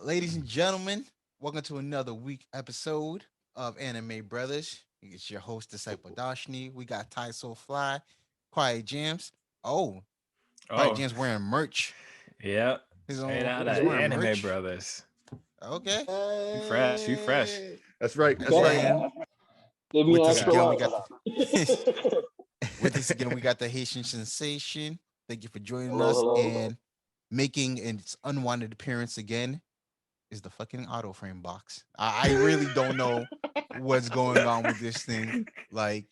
Ladies and gentlemen, welcome to another week episode of Anime Brothers. It's your host, Disciple Dashni. We got Ty So Fly, Quiet Jams. Oh, Quiet Oh, Jams wearing merch. yeah. Straight out He's of wearing Anime merch. Brothers. Okay. You fresh, you fresh. That's right. And That's right. then Give me with an us extra again, we large. got with us again, we got the Haitian Sensation. Thank you for joining Hello, us hello. and making its unwanted appearance again. Is the fucking auto frame box. I really don't know what's going on with this thing. Like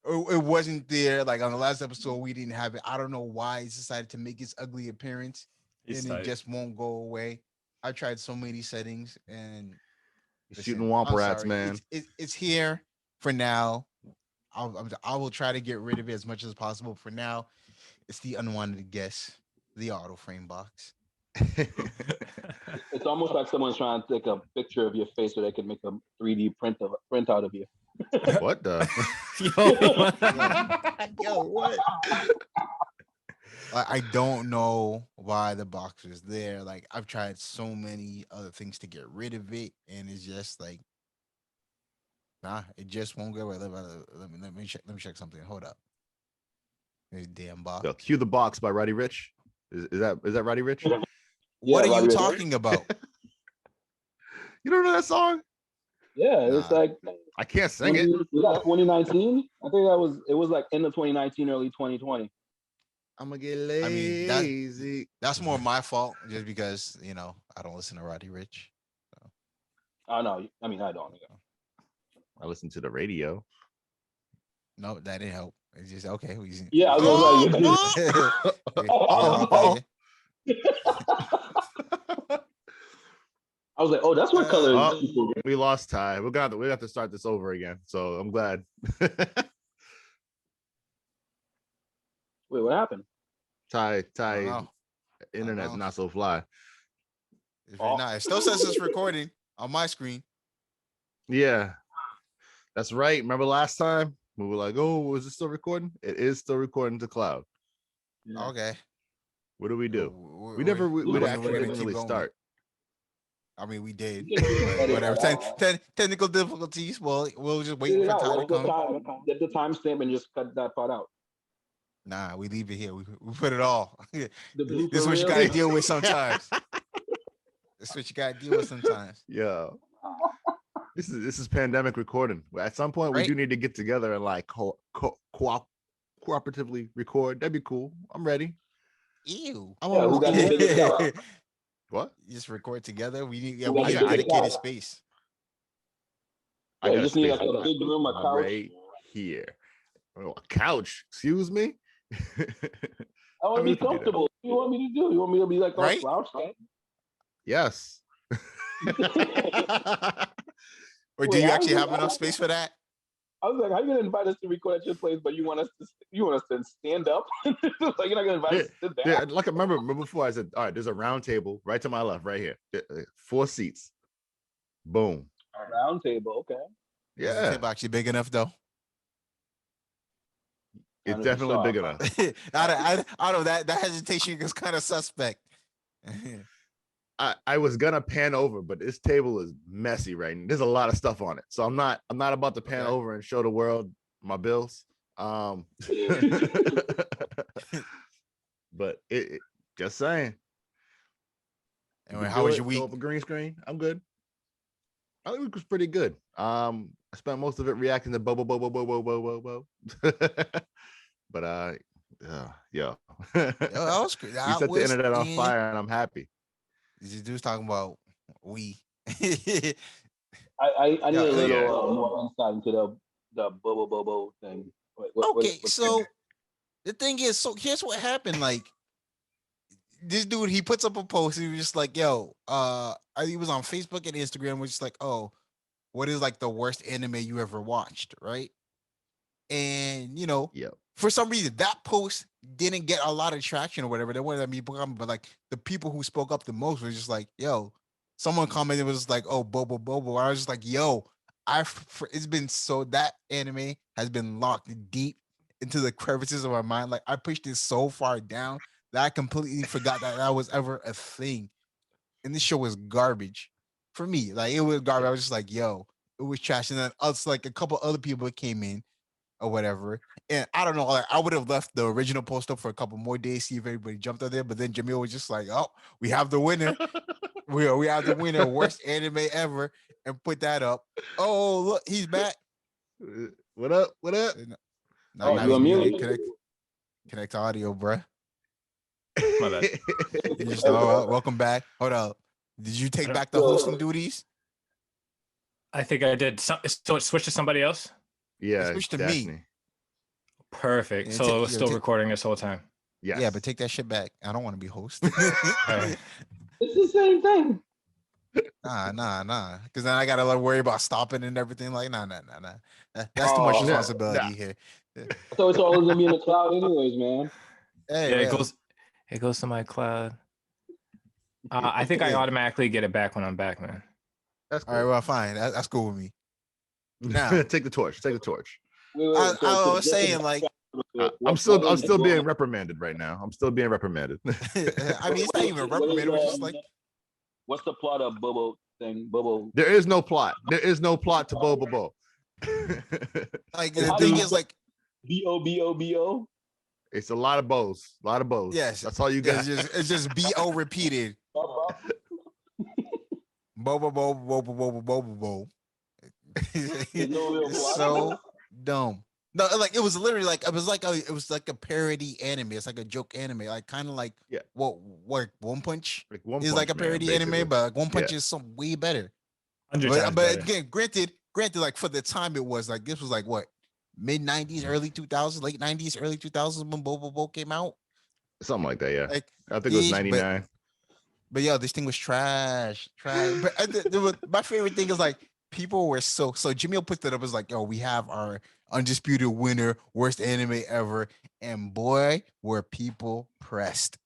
it wasn't there. Like on the last episode, we didn't have it. I don't know why it's decided to make its ugly appearance He's and it tight. just won't go away. I tried so many settings and You're shooting listen, womp I'm rats, sorry. man. It's here for now. I will try to get rid of it as much as possible. For now, it's the unwanted guest, the auto frame box. It's almost like someone's trying to take a picture of your face so they can make a 3D print out of you. What the? Yo, what? I don't know why the box was there. Like I've tried so many other things to get rid of it, and it's just like, nah, it just won't go away. Let me check. Let me check something. Hold up. This damn box. Yo, cue the box by Roddy Rich. Is that Roddy Rich? What are you Roddy Ricch. talking about? You don't know that song? Yeah, it's Nah. like I can't sing it. was that 2019? I think it was like end of 2019, early 2020. I'm gonna get I mean, lazy. that's more my fault, just because I don't listen to Roddy Rich. Oh no, I mean I don't. I listen to the radio. No, that didn't help. It's just okay. Yeah, I was Uh-oh. I was like, oh, that's what color Oh, is people get. we lost Ty. We got to start this over again. So I'm glad. Wait, what happened? Ty, know. internet's know. not so fly. It still says it's recording on my screen. Yeah, that's right. Remember last time we were like, "Oh, was it still recording?" It is still recording to cloud. Yeah. Okay. What do we do? We We're didn't gonna keep really going. start. I mean, we did. Edit Whatever. that out. Technical difficulties. Well, we'll just wait Edit it for out. time to What's the come. time? Get the timestamp and just cut that part out. Nah, we leave it here. We put it all. The This blooper is what you reel? gotta deal with sometimes. This is what you gotta deal with sometimes. Yeah, this is pandemic recording. At some point, we Right? do need to get together and like cooperatively record. That'd be cool. I'm ready. Ew. I'm Yeah, who almost got the cool. biggest setup? What? Just record together. We need Who we got need the a biggest dedicated setup? space. I Yeah, got you a just need space like a big room, a couch. right here. Oh, a couch. Excuse me. I want to mean, we be can do that. comfortable. What do you want me to do? You want me to be like all Right? slouched? Right? Yes. Or do Wait, you how actually you- have enough space for that? I was like, how are you gonna invite us to record at your place, but you want us to stand up? Like you're not gonna invite us to sit down. Yeah, like remember before I said, all right, there's a round table right to my left, right here. 4 seats. Boom. A round table, okay. Is the Yeah, table actually big enough though? it's 100%. definitely big enough. I don't know that hesitation is kind of suspect. I was gonna pan over, but this table is messy right now. There's a lot of stuff on it, so I'm not about to pan Okay. over and show the world my bills. But it just saying. Anyway, We how do was it, your week? throw up a green screen. I'm good. I think it was pretty good. I spent most of it reacting to bo. But yeah. Yo, that was good. You set the internet on fire, and I'm happy. This dude's talking about we. I need Yeah, a yeah. little more insight into the bobo thing. Okay, so the thing is, so here's what happened. Like this dude, he puts up a post. He was just like, "Yo, he was on Facebook and Instagram. Was just like, oh, what is like the worst anime you ever watched, right?" And Yep. for some reason, that post didn't get a lot of traction or whatever. There wasn't that many people comment, but like the people who spoke up the most was just like, "Yo," someone commented was like, "Oh, Bobo." I was just like, "Yo, it's been so that anime has been locked deep into the crevices of my mind. Like I pushed it so far down that I completely forgot that was ever a thing." and this show was garbage for me. Like it was garbage. I was just like, yo, it was trash. And then us, like a couple other people came in or whatever. And I don't know, like I would have left the original post up for a couple more days, see if everybody jumped on there. But then Jamil was just like, oh, we have the winner. We have the winner, worst anime ever, and put that up. Oh, look, he's back. What up? What up? Now you he's muted. muted. Connect to audio, bruh. My bad. You just welcome back. Hold up. Did you take back the hosting duties? I think I did. So it switched to somebody else? Yeah, switched to Daphne. me. Perfect. Yeah, So it was still recording this whole time. Yes. Yeah, but take that shit back. I don't want to be host. Right. It's the same thing. Nah. Because then I gotta like worry about stopping and everything. Like, nah. That's too much Oh, responsibility here. So it's always gonna be in the cloud, anyways, man. Hey, Yeah, well, it goes to my cloud. I think I automatically get it back when I'm back, man. That's cool. all right. Well, fine. That's cool with me. Now, Take the torch. Take the torch. I was saying like, I'm still being reprimanded right now. I'm still being reprimanded. I mean, it's not even a reprimand. It was just like, what's the plot of Bobo thing? Bobo. There is no plot. There is no plot to Bobo. like the thing is like, B-O-B-O-B-O. It's a lot of bows. A lot of bows. yes, That's all you got. it's just B-O repeated. Bo. It's so dumb. No, like it was literally like it was like a parody anime. It's like a joke anime, like kind of like what One Punch Like One is Punch like a Man, parody anime, basically. but like One Punch is some way better. 100 times But better. again, granted, like for the time it was like this was like what mid 90s, early 2000s, late 90s, early 2000s when Bobo came out. Something like that, yeah. Like I think it was 99. But yo, this thing was trash. But my favorite thing is like people were so Jamil put that up as like, yo, we have our undisputed winner, worst anime ever, and boy, were people pressed.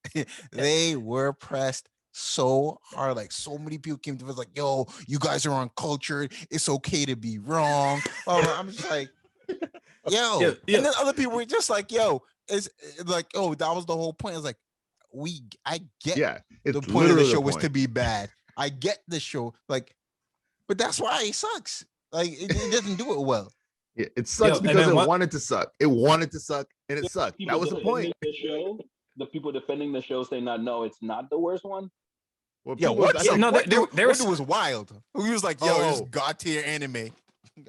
They were pressed so hard. Like so many people came to us like, yo, you guys are uncultured. It's okay to be wrong. I'm just like, yo, and then other people were just like, yo, it's like, oh, that was the whole point. It's like, I get the point of the show was to be bad. I get the show, like, but that's why it sucks. Like, it doesn't do it well. Yeah, it sucks because it wanted to suck. It wanted to suck, and it sucked. That was the point. The people defending the show say, "No, it's not the worst one." Well, yeah, what? There was wild. He was like, "Yo, it's god tier anime."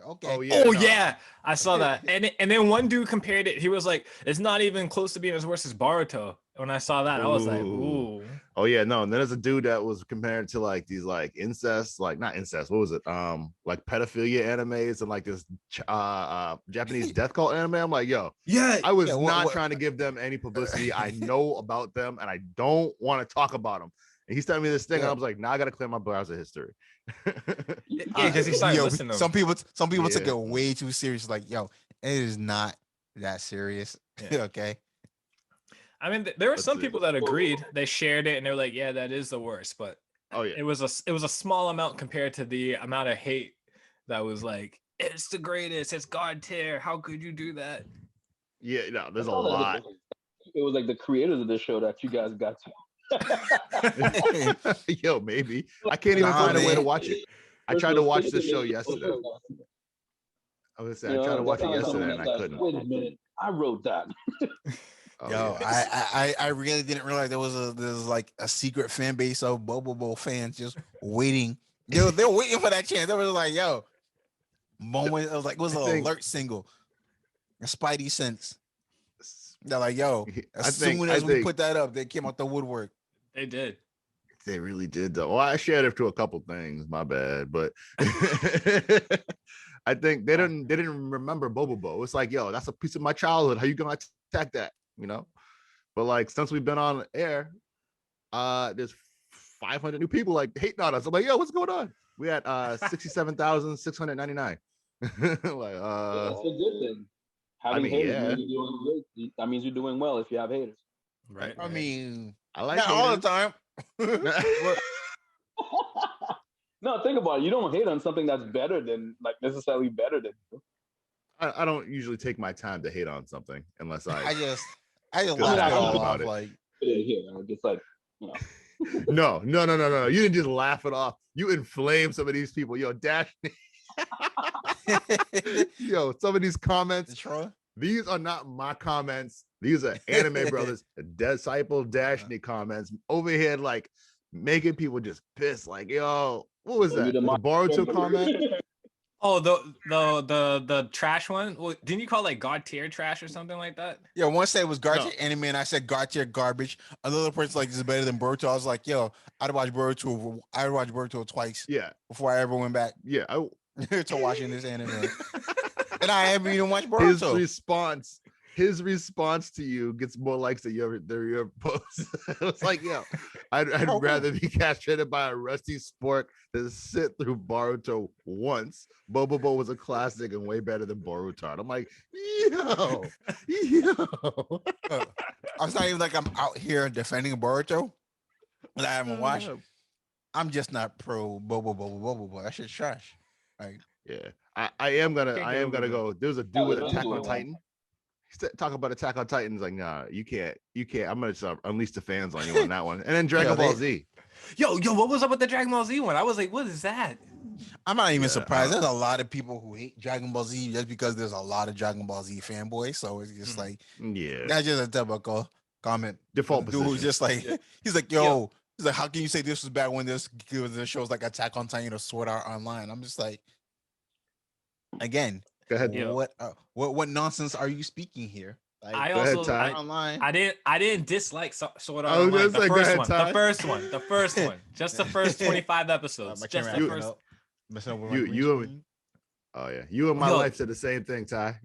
Okay. Yeah, I saw that. And then one dude compared it. He was like, "It's not even close to being as worse as Boruto." When I saw that, I was like, "Ooh." Oh yeah, no. And then there's a dude that was compared to like these like incest, like not incest. What was it? Like pedophilia animes and like this Japanese death cult anime. I'm like, yo, I was not trying to give them any publicity. I know about them and I don't want to talk about them. And he's telling me this thing, and I was like, now I gotta clear my browser history. Yeah, because he started listening. Some people took it way too serious. Like, yo, it is not that serious. Okay. I mean, there were some people that agreed. They shared it and they were like, "Yeah, that is the worst." But it was a small amount compared to the amount of hate that was like, "It's the greatest. It's god tier. How could you do that?" Yeah, no, there's a lot. It was like the creators of the show that you guys got to. Yo, maybe I can't even find a way to watch it. I tried to watch the show yesterday. I was gonna say I tried to watch it yesterday and I couldn't. Wait a minute, I wrote that. Yo, I really didn't realize there's like a secret fan base of Bobo fans just waiting. They're waiting for that chance. They were like, yo, moment. It was an alert single. A Spidey sense. They're like, yo, as soon as we put that up, they came out the woodwork. They did. They really did though. Well, I shared it to a couple things, my bad, but I think they didn't remember Bobo. It's like, yo, that's a piece of my childhood. How you gonna attack that? You know? But like since we've been on air, there's 500 new people like hating on us. I'm like, yo, what's going on? We had 67,699. Like that's a good thing. Having haters means you're doing good. That means you're doing well if you have haters. Right. I mean, I like not all the time. No, think about it. You don't hate on something that's better than necessarily better than you. I don't usually take my time to hate on something unless I just laugh it all off. Like, here, just like, you know. No. You didn't just laugh it off. You inflame some of these people. Yo, Dashni. Yo, some of these comments. These are not my comments. These are Anime Brothers, Disciple of Dashni comments over here, like making people just piss. Like, yo, what was that? The Boruto comment? Oh, the trash one. Well, didn't you call it like God tier trash or something like that? Yeah, one said it was God tier anime, and I said God tier garbage. Another person's like, this is better than Boruto. I was like, yo, I'd watch Boruto twice. Yeah, before I ever went back. Yeah, to watching this anime, and I haven't even watched Brothaz. His response to you gets more likes than your post. It's like, yo, I'd rather be castrated by a rusty spork than sit through Boruto once. Bobobo was a classic and way better than Boruto. I'm like, yo. I'm not even like I'm out here defending Boruto that I haven't watched. I'm just not pro Bobo. That shit's trash. Like, yeah, I am gonna go. There's a dude with Attack on Titan. Talk about Attack on Titan. Like, nah, you can't. I'm gonna unleash the fans on you on that one. And then Dragon Ball Z. Yo, what was up with the Dragon Ball Z one? I was like, what is that? I'm not even surprised. There's a lot of people who hate Dragon Ball Z just because there's a lot of Dragon Ball Z fanboys. So it's just like, that's just a typical comment. Default dude who's just like, he's like, yo, he's like, how can you say this was bad when this shows like Attack on Titan or Sword Art Online? I'm just like, again, go ahead. What nonsense are you speaking here? Like, I didn't dislike Sword Art Online. The first one, just the first 25 episodes. Just the first. Oh yeah, you and my life said the same thing, Ty.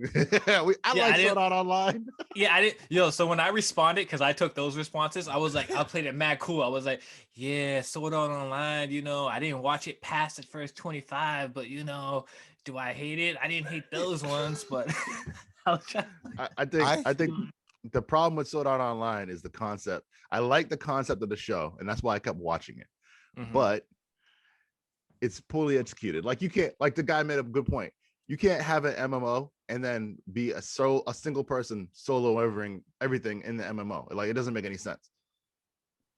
I like Sword Art Online. Yeah, I didn't. So when I responded, because I took those responses, I was like, I played it mad cool. I was like, yeah, Sword Art Online. I didn't watch it past the first 25, but do I hate it? I didn't hate those ones, but I think the problem with Sword Art Online is the concept. I like the concept of the show, and that's why I kept watching it. Mm-hmm. But it's poorly executed. Like, you can't, like, the guy made a good point. You can't have an MMO and then be a single person soloing everything in the MMO. Like, it doesn't make any sense.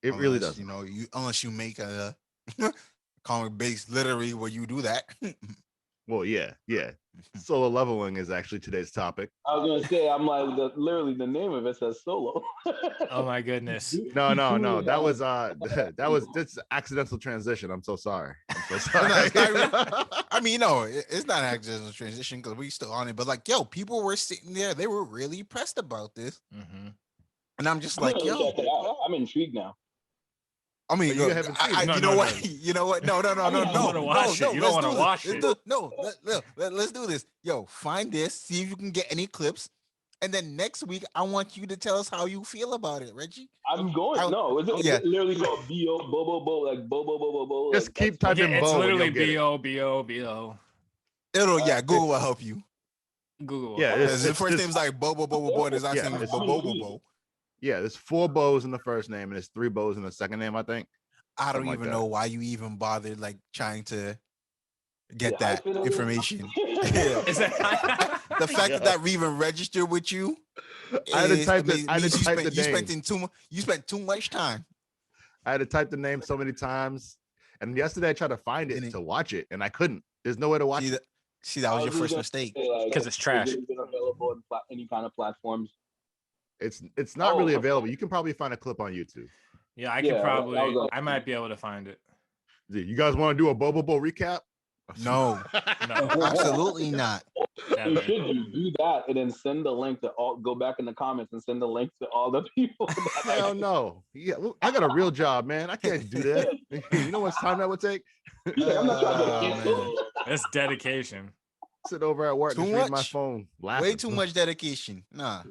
It really doesn't. Unless you make a comic based literary where you do that. Well, yeah. Solo leveling is actually today's topic. I was gonna say, I'm like, literally the name of it says solo. Oh my goodness. No. That was this accidental transition. I'm so sorry. I mean, it's not an accidental transition because we still on it. But like, yo, people were sitting there. They were really pressed about this, and I'm just like, yo, check it out. I'm intrigued now. I mean, you know what? You know what? No. You don't want to watch it. Let's do this. Yo, find this. See if you can get any clips, and then next week I want you to tell us how you feel about it, Reggie. I'm going. It's literally called bo, like bo. Just keep typing bo. It's literally bo. Google will help you. Google. Yeah, his first name's like bo, and his last name is bo. Yeah, there's 4 bows in the first name and there's 3 bows in the second name, I think. I don't even know why you even bothered like trying to get that information. The fact that we even registered with you. I had to type the name. You spent too much time. I had to type the name so many times. And yesterday I tried to find it to watch it and I couldn't. There's no way to watch it. See, that was your first mistake. Because it's trash. It's available on any kind of platforms. It's not really available. You can probably find a clip on YouTube. Yeah, I can probably. I might be able to find it. You guys want to do a Bobo recap? No, absolutely not. You should do that and then send the link to all. Go back in the comments and send the link to all the people. Hell no. Yeah, I got a real job, man. I can't do that. You know how much time that would take? I'm not trying to That's dedication. Sit over at work and read my phone. Laughing. Way too much dedication. Nah.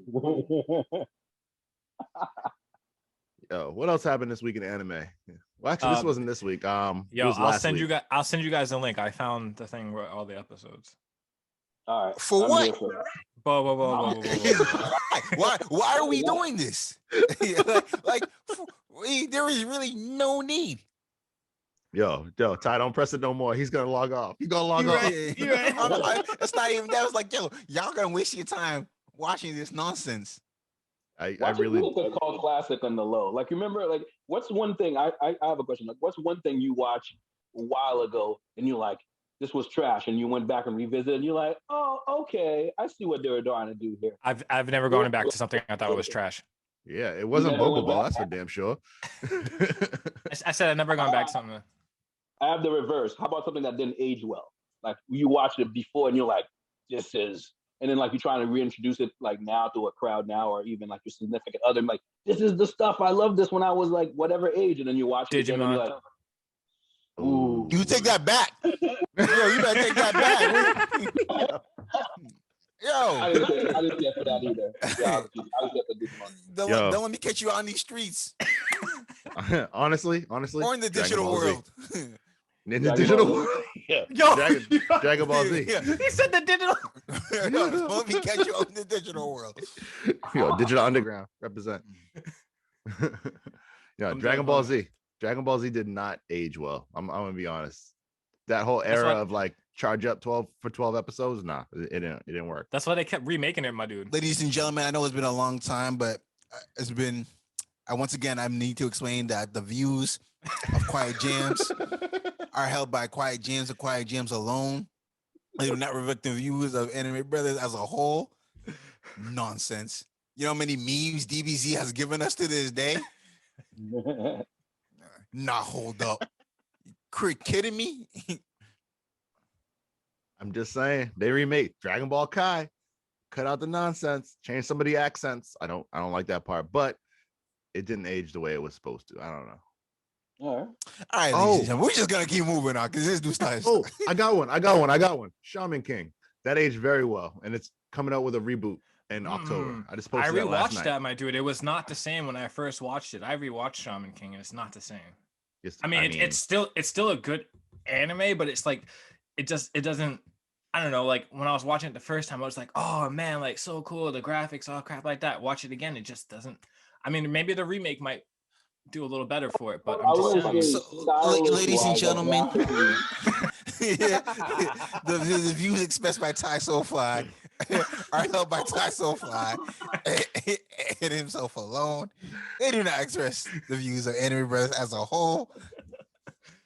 Yo, what else happened this week in anime? Well, actually, this wasn't this week. I'll send you guys a link. I found the thing with all the episodes. All right. For what? Why are we doing this? There is really no need. Yo, Ty, don't press it no more. He's gonna log off. He's gonna log off. That's not even. That was like, yo, y'all gonna waste your time watching this nonsense. I really called classic on the low. Like, remember, like what's one thing I have a question. Like, what's one thing you watched a while ago and you're like, this was trash, and you went back and revisited, and you're like, oh, okay, I see what they were trying to do here. I've never gone back to something I thought was trash. Yeah, it wasn't Bobo Ball, that's for damn sure. I said I've never gone back to something. I have the reverse. How about something that didn't age well? Like you watched it before and you're like, this is, and then like you're trying to reintroduce it like now to a crowd now, or even like your significant other, like, this is the stuff, I love this when I was like whatever age, and then you watch it again and you're like, ooh. You take that back. Yo, you better take that back. Yo. I didn't get for that either. Yeah, I was get this one. Don't let me catch you on these streets. honestly. Or in the digital world. In the digital world. Yeah. Yo, Dragon Ball Z. Yeah. He said the digital. Don't let me catch you in the digital world. Yo, Digital Underground, represent. Yeah, Dragon Ball Z. Dragon Ball Z did not age well. I'm gonna be honest. That whole era of like charge up 12 episodes, nah, it didn't work. That's why they kept remaking it, my dude. Ladies and gentlemen, I know it's been a long time, but it's been. Once again, I need to explain that the views of Quiet Jams are held by Quiet Jams and Quiet Jams alone. They do not reflect the views of Anime Brothers as a whole. Nonsense. You know how many memes DBZ has given us to this day? Nah, hold up. You kidding me? I'm just saying, they remade Dragon Ball Kai, cut out the nonsense, change some of the accents. I don't like that part, but it didn't age the way it was supposed to. I don't know. All right. We're just gonna keep moving on because this new style. Oh, I got one. Shaman King. That aged very well, and it's coming out with a reboot in October. I just posted that last night. That, my dude. It was not the same when I first watched it. I rewatched Shaman King, and it's not the same. It's still a good anime, but it's like it doesn't. I don't know. Like when I was watching it the first time, I was like, oh man, like so cool, the graphics, all crap like that. Watch it again, it just doesn't. I mean, maybe the remake might do a little better for it, but I'm just saying. So, ladies and gentlemen, the views expressed by Ty SoFly are held by Ty SoFly and himself alone. They do not express the views of Anime Brothers as a whole.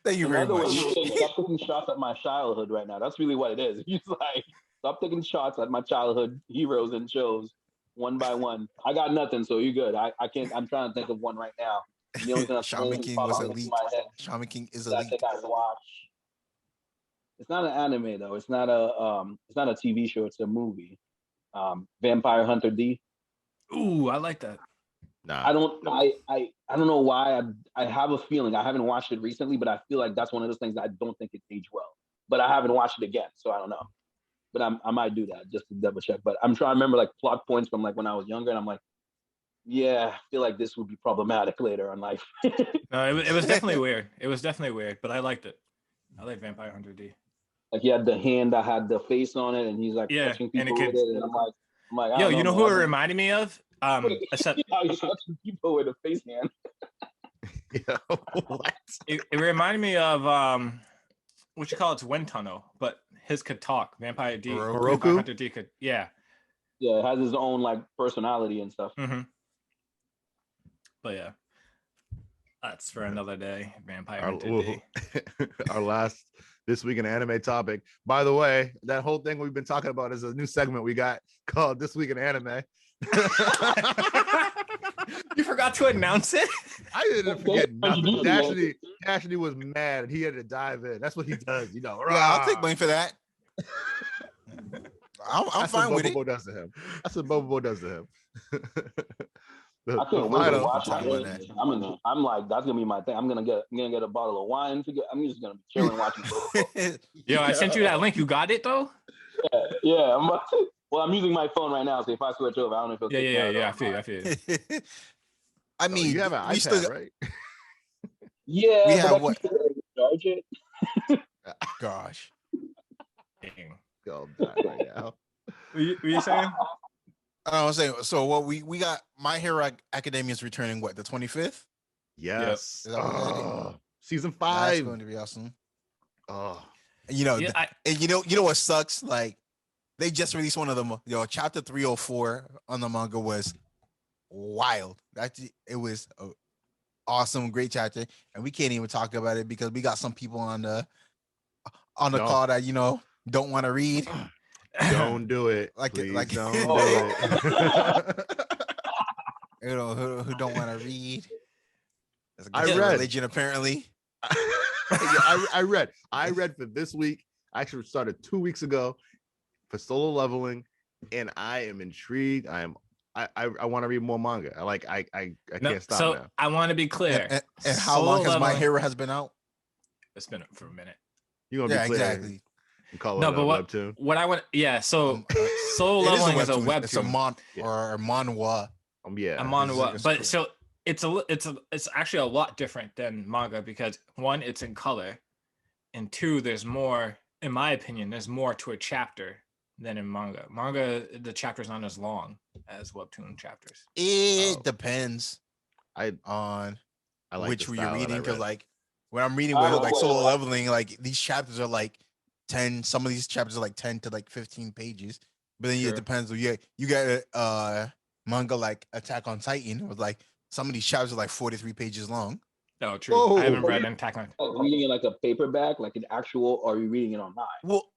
Thank you very much. Stop taking shots at my childhood right now. That's really what it is. He's like, stop taking shots at my childhood heroes and shows one by one. I got nothing, so you're good. I can't. I'm trying to think of one right now. Shaman King was elite. Shaman King is elite. I watch. It's not an anime though. It's not a TV show. It's a movie. Vampire Hunter D. Ooh, I like that. Nah. I don't know why. I have a feeling. I haven't watched it recently, but I feel like that's one of those things that I don't think it aged well. But I haven't watched it again, so I don't know. But I might do that just to double check. But I'm trying to remember like plot points from like when I was younger, and I'm like, yeah, I feel like this would be problematic later in life. No, it was definitely weird. It was definitely weird, but I liked it. I like Vampire Hunter D. Like he had the hand that had the face on it, and he's like touching people with it, and I'm like, yo, you know who it reminded me of? Except touching people with a face hand. Yeah, what? It reminded me of what you call it's Wind Tunnel, but his could talk. Vampire D. Vampire Hunter D could, yeah. Yeah, it has his own like personality and stuff. Mm-hmm. But yeah, that's for another day. Vampire Hunter D. Our last This Week in Anime topic. By the way, that whole thing we've been talking about is a new segment we got called This Week in Anime. You forgot to announce it? I didn't forget nothing. Dashley was mad and he had to dive in. That's what he does, you know. Yeah, I'll take blame for that. I'm fine with it. Does to him. That's what Bobo does to him. I can't wait to watch that. I'm like, that's gonna be my thing. I'm gonna get a bottle of wine. I'm just gonna be chilling watching. Yo, I sent you that link. You got it though? Yeah. I'm using my phone right now, so if I switch over, I don't know if it'll I feel you. I mean, you have an iPad, right? Yeah, we have what? Charge it. Gosh. Dang. Go right now. What you saying? I was saying, so what we got My Hero Academia is returning what, the 25th? Yes. Yep. Season 5. That's going to be awesome. Oh. You know, and you know what sucks? Like they just released one of them, chapter 304 on the manga was wild. It was awesome, great chapter, and we can't even talk about it because we got some people on the call that don't want to read. Don't do it. Please don't do it. Who don't want to read. I read religion apparently. I read for this week. I actually started 2 weeks ago for solo leveling, and I am intrigued. I want to read more manga. I can't stop now. I want to be clear. And how long has My Hero has been out? It's been for a minute. You're gonna be clear. Exactly. Call it a webtoon. What I want, so solo leveling is a webtoon. It's a manhwa. Yeah, a manhwa. But so it's actually a lot different than manga because one, it's in color, and two, there's more. In my opinion, there's more to a chapter than in manga. Manga, the chapter's not as long as webtoon chapters. It depends on which you're reading. Because like when I'm reading with like solo leveling, like these chapters are like 10. Some of these chapters are like 10 to like 15 pages. But then it depends. You get manga like Attack on Titan with like some of these chapters are like 43 pages long. Oh, true. Whoa. I haven't read Attack on. Reading it like a paperback, like an actual, or are you reading it online? Well,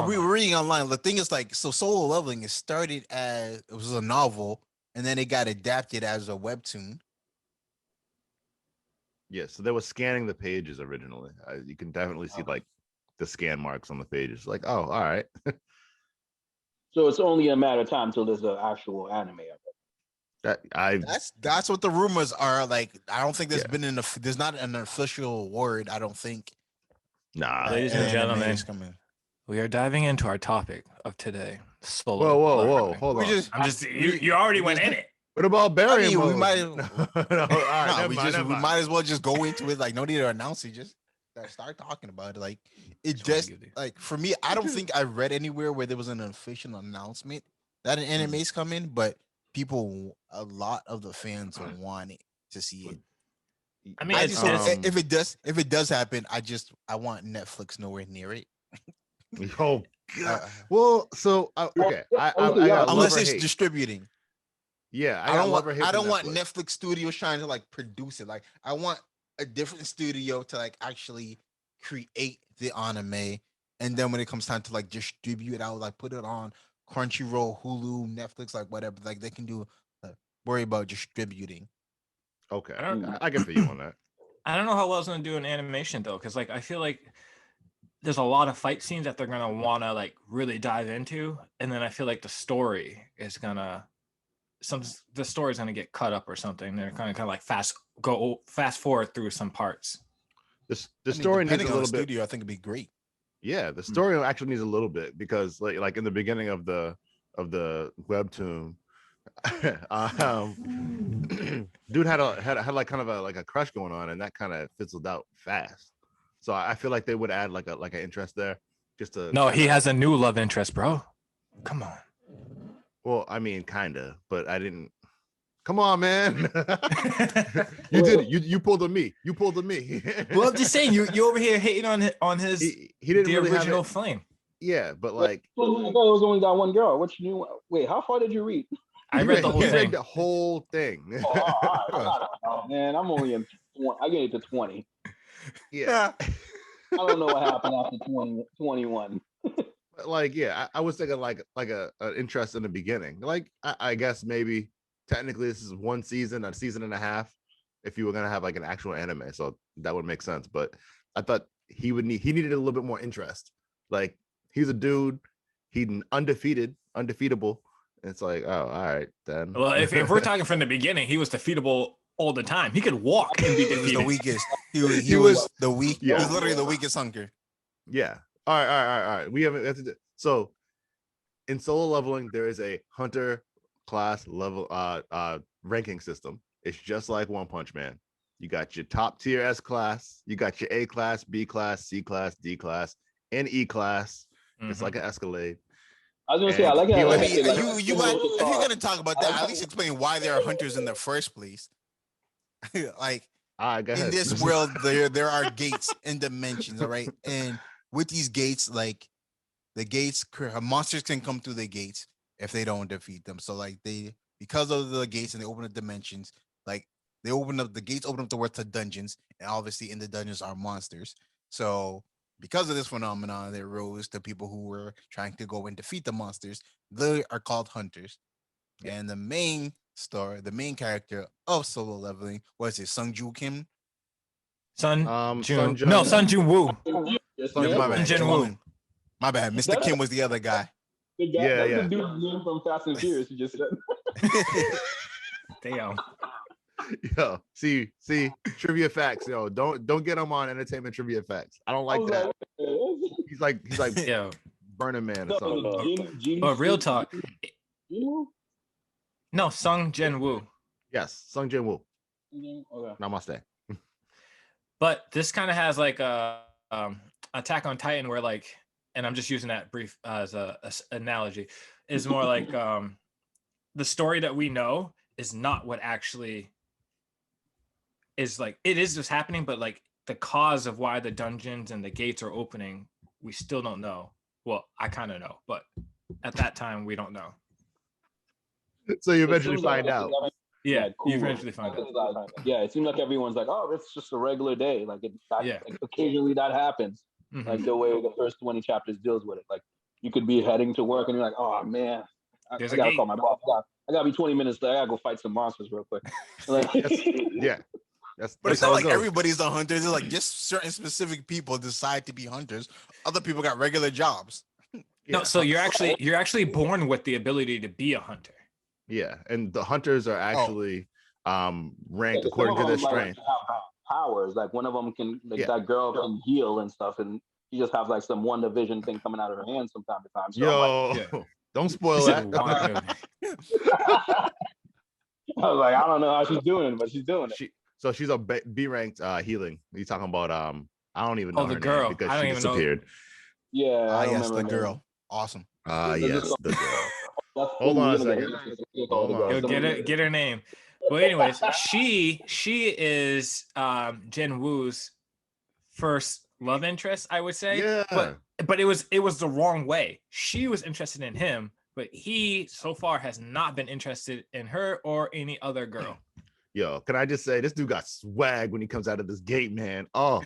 we were reading online. The thing is, like, so solo leveling, it started as it was a novel, and then it got adapted as a webtoon. Yeah, so they were scanning the pages originally. You can definitely see like the scan marks on the pages. Like, oh, all right. So it's only a matter of time till there's an actual anime of it. That's what the rumors are. Like, I don't think there's not an official word. I don't think. Nah, ladies and gentlemen, we are diving into our topic of today. Solo. Whoa! Hold on. You already went in it. What about Barry? We might. We might as well just go into it. Like, no need to announce it. Just start talking about it. Like, it just like for me, I don't think I read anywhere where there was an official announcement that an anime's coming, but a lot of the fans wanted to see it. I mean, if it does happen, I want Netflix nowhere near it. Oh God. Well, so okay. Unless it's distributing. Yeah, I don't want Netflix studios trying to like produce it. Like, I want a different studio to like actually create the anime, and then when it comes time to like distribute it out, like put it on Crunchyroll, Hulu, Netflix, like whatever, like they can do. Worry about distributing. Okay, I can feel you on that. I don't know how well it's gonna do in animation though, because like I feel like there's a lot of fight scenes that they're gonna want to like really dive into, and then I feel like the story is gonna get cut up or something. They're kind of like fast forward through some parts. The story needs a little bit. Studio, I think it'd be great. Yeah, the story actually needs a little bit because like in the beginning of the webtoon, dude had like kind of a crush going on, and that kind of fizzled out fast. So I feel like they would add like an interest there, just to. No, he has a new love interest, bro. Come on. Well, I mean, kinda, but I didn't. Come on, man. You did it. You pulled on me. Well, I'm just saying, you over here hating on his. He didn't the really original flame. Yeah, but like. I thought it was only that one girl. What you knew? Wait, how far did you read? I read the whole thing. Read the whole thing. Oh, man, I'm only in 20. I get it to 20. Yeah. I don't know what happened after 21. Like, yeah, I was thinking like an interest in the beginning. Like, I guess maybe technically this is one season, a season and a half, if you were gonna have like an actual anime. So that would make sense. But I thought he needed a little bit more interest. Like, he's a dude, he's undefeatable. And it's like, oh, all right then. Well, if we're talking from the beginning, he was defeatable all the time. He could walk and be defeated. He was the weakest. He was the weak. Yeah. He was literally the weakest hunker. Yeah. All right. We haven't. So, in solo leveling, there is a hunter class level ranking system. It's just like One Punch Man. You got your top tier S class, you got your A class, B class, C class, D class, and E class. Mm-hmm. It's like an Escalade. I was gonna say, I like it. If you're gonna talk about that, at least explain why there are hunters in the first place. Like, in this world, there are gates and dimensions, all right? And with these gates, like the gates, monsters can come through the gates if they don't defeat them. So like because of the gates and they open the dimensions, like the gates open up the world to dungeons, and obviously in the dungeons are monsters. So because of this phenomenon, there rose the people who were trying to go and defeat the monsters. They are called hunters. And the main character of Solo Leveling was it Sung Ju Kim? Sun Jun Woo. My bad. My bad. Mr. Kim was the other guy. That's the dude's name from Fast and Furious. You just said. Damn. Yo, see, trivia facts. Yo, don't get him on entertainment trivia facts. I don't like that. He's like yo, Burning Man or something. But real talk. No, Sung Jin Woo. Yes, Sung Jin Woo. Okay. Namaste. But this kind of has like a Attack on Titan, where like, and I'm just using that brief as a analogy, is more like the story that we know is not what actually is, like, it is just happening, but like the cause of why the dungeons and the gates are opening, we still don't know. Well, I kind of know, but at that time we don't know. So you eventually find out. Yeah, cool. You eventually find out. Yeah, it seems like everyone's like, oh, it's just a regular day. Like, like occasionally that happens. Mm-hmm. Like the way the first 20 chapters deals with it. Like you could be heading to work and you're like, oh man, I gotta call my boss. I gotta be 20 minutes there. I gotta go fight some monsters real quick. Like, yeah. But it's not like everybody's a hunter. It's like just certain specific people decide to be hunters. Other people got regular jobs. No, so you're actually born with the ability to be a hunter. Yeah, and the hunters are actually ranked according to their strength. Powers, like one of them can, like that girl can heal and stuff, and she just have like some one division thing coming out of her hand from time to time. So don't spoil that. I was like, I don't know how she's doing it, but she's doing it. So she's a B ranked healing. You talking about I don't even know her girl name because she disappeared. Yeah, yes, the girl. Awesome. Yes, the girl. Hold on a second. Yo, get her name. Well, anyways, she is Jen Woo's first love interest, I would say. Yeah. But it was the wrong way. She was interested in him, but he so far has not been interested in her or any other girl. Yo, can I just say this dude got swag when he comes out of this gate, man. Oh,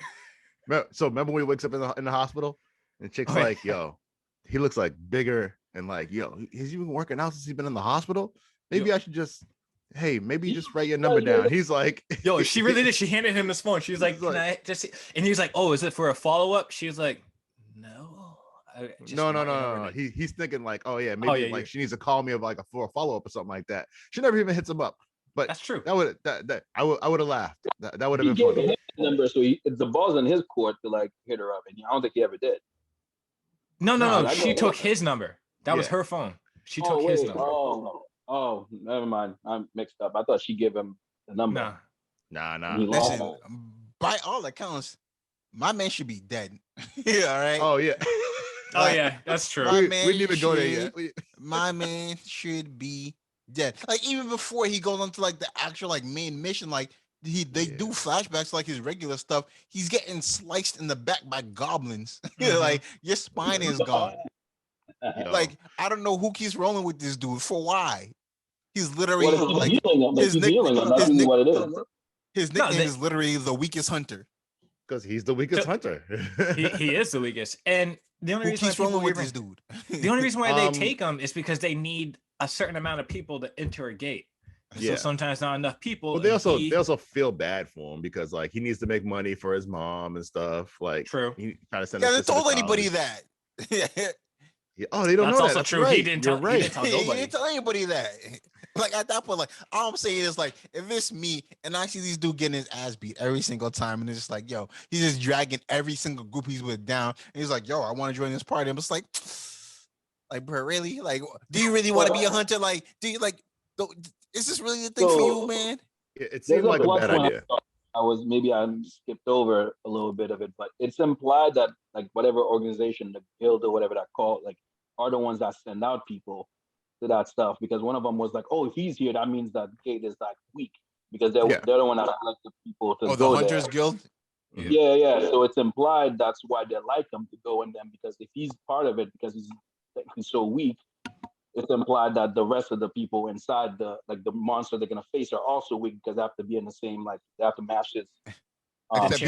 so remember when he wakes up in the hospital and the chick's like, yo, he looks like bigger and like, yo, he's even working out since he's been in the hospital. Maybe I should just, hey, maybe just write your number down. He's like, yo, she really did. She handed him his phone. She was like, can I just see? And he was like, oh, is it for a follow-up? She was like, no. No. He's thinking like, oh yeah, maybe she needs to call me for a follow-up or something like that. She never even hits him up. But that's true. I would have laughed. That would have been funny. His number, so the ball's in his court to like hit her up, and I don't think he ever did. No. She took his number. That was her phone. She took his number. Oh, never mind. I'm mixed up. I thought she gave him the number. Nah. Listen, by all accounts, my man should be dead. Yeah, all right. Oh yeah. Oh yeah, that's true. We didn't even go there yet. My man should be dead. Like even before he goes on to like the actual like main mission, like they do flashbacks like his regular stuff. He's getting sliced in the back by goblins. Like your spine is gone. Like I don't know who keeps rolling with this dude for why. He's literally his nickname is literally the weakest hunter. Because he's the weakest hunter. he is the weakest. And the only reason rolling with this dude. The only reason why they take him is because they need a certain amount of people to enter a gate. So sometimes not enough people. But they also feel bad for him because like he needs to make money for his mom and stuff. Like true. He kind of sent. They told anybody that. Oh, they don't know that. That's also true. Right. He didn't tell nobody. He didn't tell anybody that. Like at that point, like all I'm saying is like if it's me and I see these dude getting his ass beat every single time, and it's just like, yo, he's just dragging every single group he's with down. And he's like, yo, I want to join this party. I'm just like, bro, really? Like, do you really want to be a hunter? Like, do you like? Is this really the thing for you, man? It seemed like a bad idea. I skipped over a little bit of it, but it's implied that like whatever organization, the guild or whatever that called, like are the ones that send out people to that stuff, because one of them was like, oh, if he's here, that means that gate is like weak because they're the one that select the people to go the Hunters Guild. Yeah. So it's implied that's why they like him to go in them, because if he's part of it, because he's so weak, it's implied that the rest of the people inside the monster they're gonna face are also weak because they have to be in the same they have to match this. Except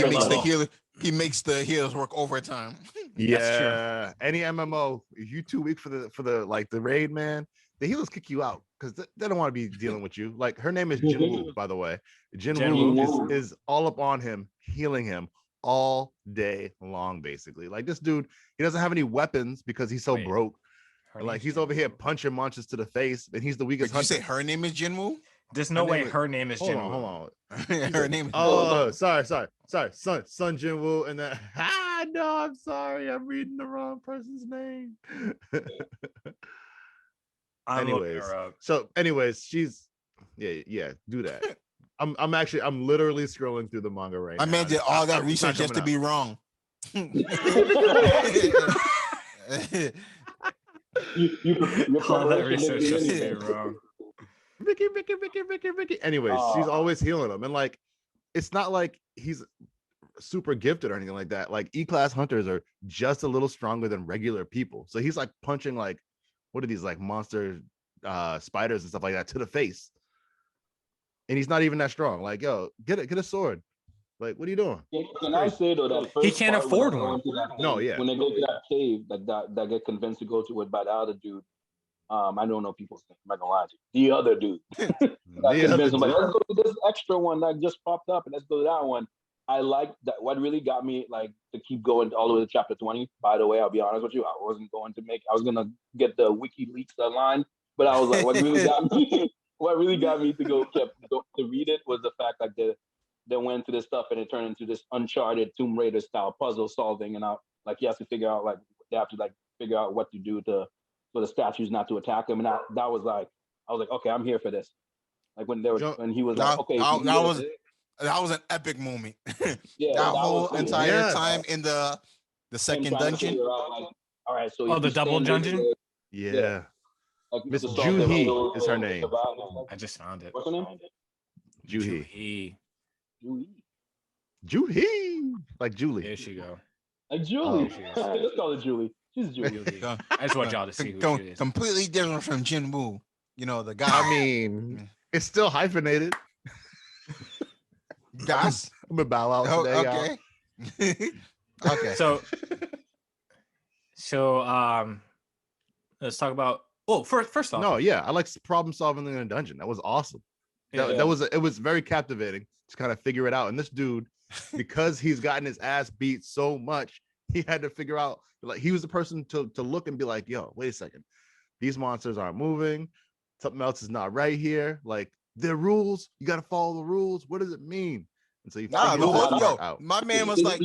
he makes the healers work overtime. Yeah, any MMO, if you too weak for the raid, man, the healers kick you out because they don't want to be dealing with you. Like her name is Jinwoo, by the way. Jinwoo is all up on him, healing him all day long, basically. Like this dude, he doesn't have any weapons because he's so broke. Like he's over here punching monsters to the face, and he's the weakest. Did you say her name is Jinwoo? There's no way her name is Jinwoo. Hold on. Her name is. Oh, sorry. Son Jinwoo, and then no, I'm sorry, I'm reading the wrong person's name. Anyways, she's do that. I'm literally scrolling through the manga right now. I man did all that research just to be wrong. You all that research just to be wrong. Ricky. Anyways, she's always healing him, and like, it's not like he's super gifted or anything like that. Like E-class hunters are just a little stronger than regular people, so he's like punching like, what are these like monster spiders and stuff like that to the face, and he's not even that strong. Like, yo, get a sword. Like, what are you doing? Can I say though that he can't afford one? No, yeah. When they go to that cave, that get convinced to go to it by the other dude. I don't know people's name. I'm not gonna lie to you. The other dude. Like, let's go to this extra one that just popped up, and let's go to that one. I like that. What really got me like to keep going all the way to chapter 20. By the way, I'll be honest with you. I was gonna get the WikiLeaks line, but I was like, what really got me to go to read it was the fact like they went to this stuff and it turned into this Uncharted Tomb Raider style puzzle solving, and he has to figure out figure out what to do for the statues not to attack him, and I was like, okay, I'm here for this. Like when he was like, okay, that was an epic moment. Yeah, that whole entire time in the second dungeon. All right, so the double dungeon. Yeah. Like Miss Juhi is her name. I just found it. What's her name? Juhi. Juhi. Like Julie. There she go. Like Julie. Let's call her Julie. She's Julie. I just want y'all to see who she is. Completely different from Jinwoo. You know, the guy. I mean, it's still hyphenated. Guys. I'm gonna bow out today, okay. Okay. So let's talk about first off. No, yeah, I like problem solving in a dungeon. That was awesome. It was very captivating to kind of figure it out. And this dude, because he's gotten his ass beat so much, he had to figure out, like, he was the person to look and be like, yo, wait a second, these monsters aren't moving, something else is not right here. Like, they're rules, you got to follow the rules. What does it mean? And so my man was like,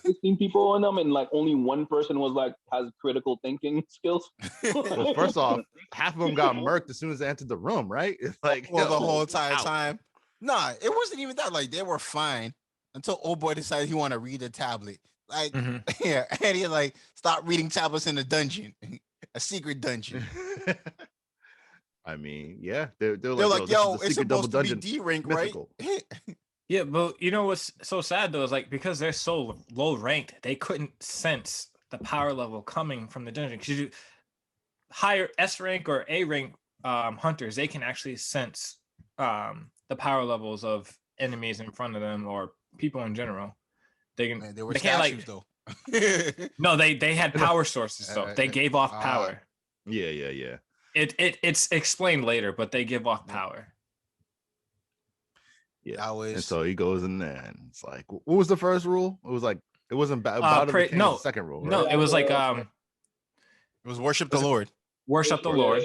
16 people on them, and like only one person was like has critical thinking skills. Well, first off, half of them got murked as soon as they entered the room, right? It's like, the whole entire time. Nah, it wasn't even that. Like, they were fine until old boy decided he wanted to read a tablet. Like, yeah, and he like, stop reading tablets in a dungeon, a secret dungeon. I mean, yeah, they're like, yo, it's supposed to be D rank, right? Yeah, but you know what's so sad though is like, because they're so low ranked, they couldn't sense the power level coming from the dungeon. Because higher S rank or A rank hunters, they can actually sense the power levels of enemies in front of them or people in general. They can. Man, they were statues, though. No, they had power sources though. They gave off power. Yeah. It's explained later, but they give off power. Yeah, and so he goes in there, and it's like, what was the first rule? It was like, it wasn't about the second rule. Right? No, it was like it was worship the Lord. Worship the Lord.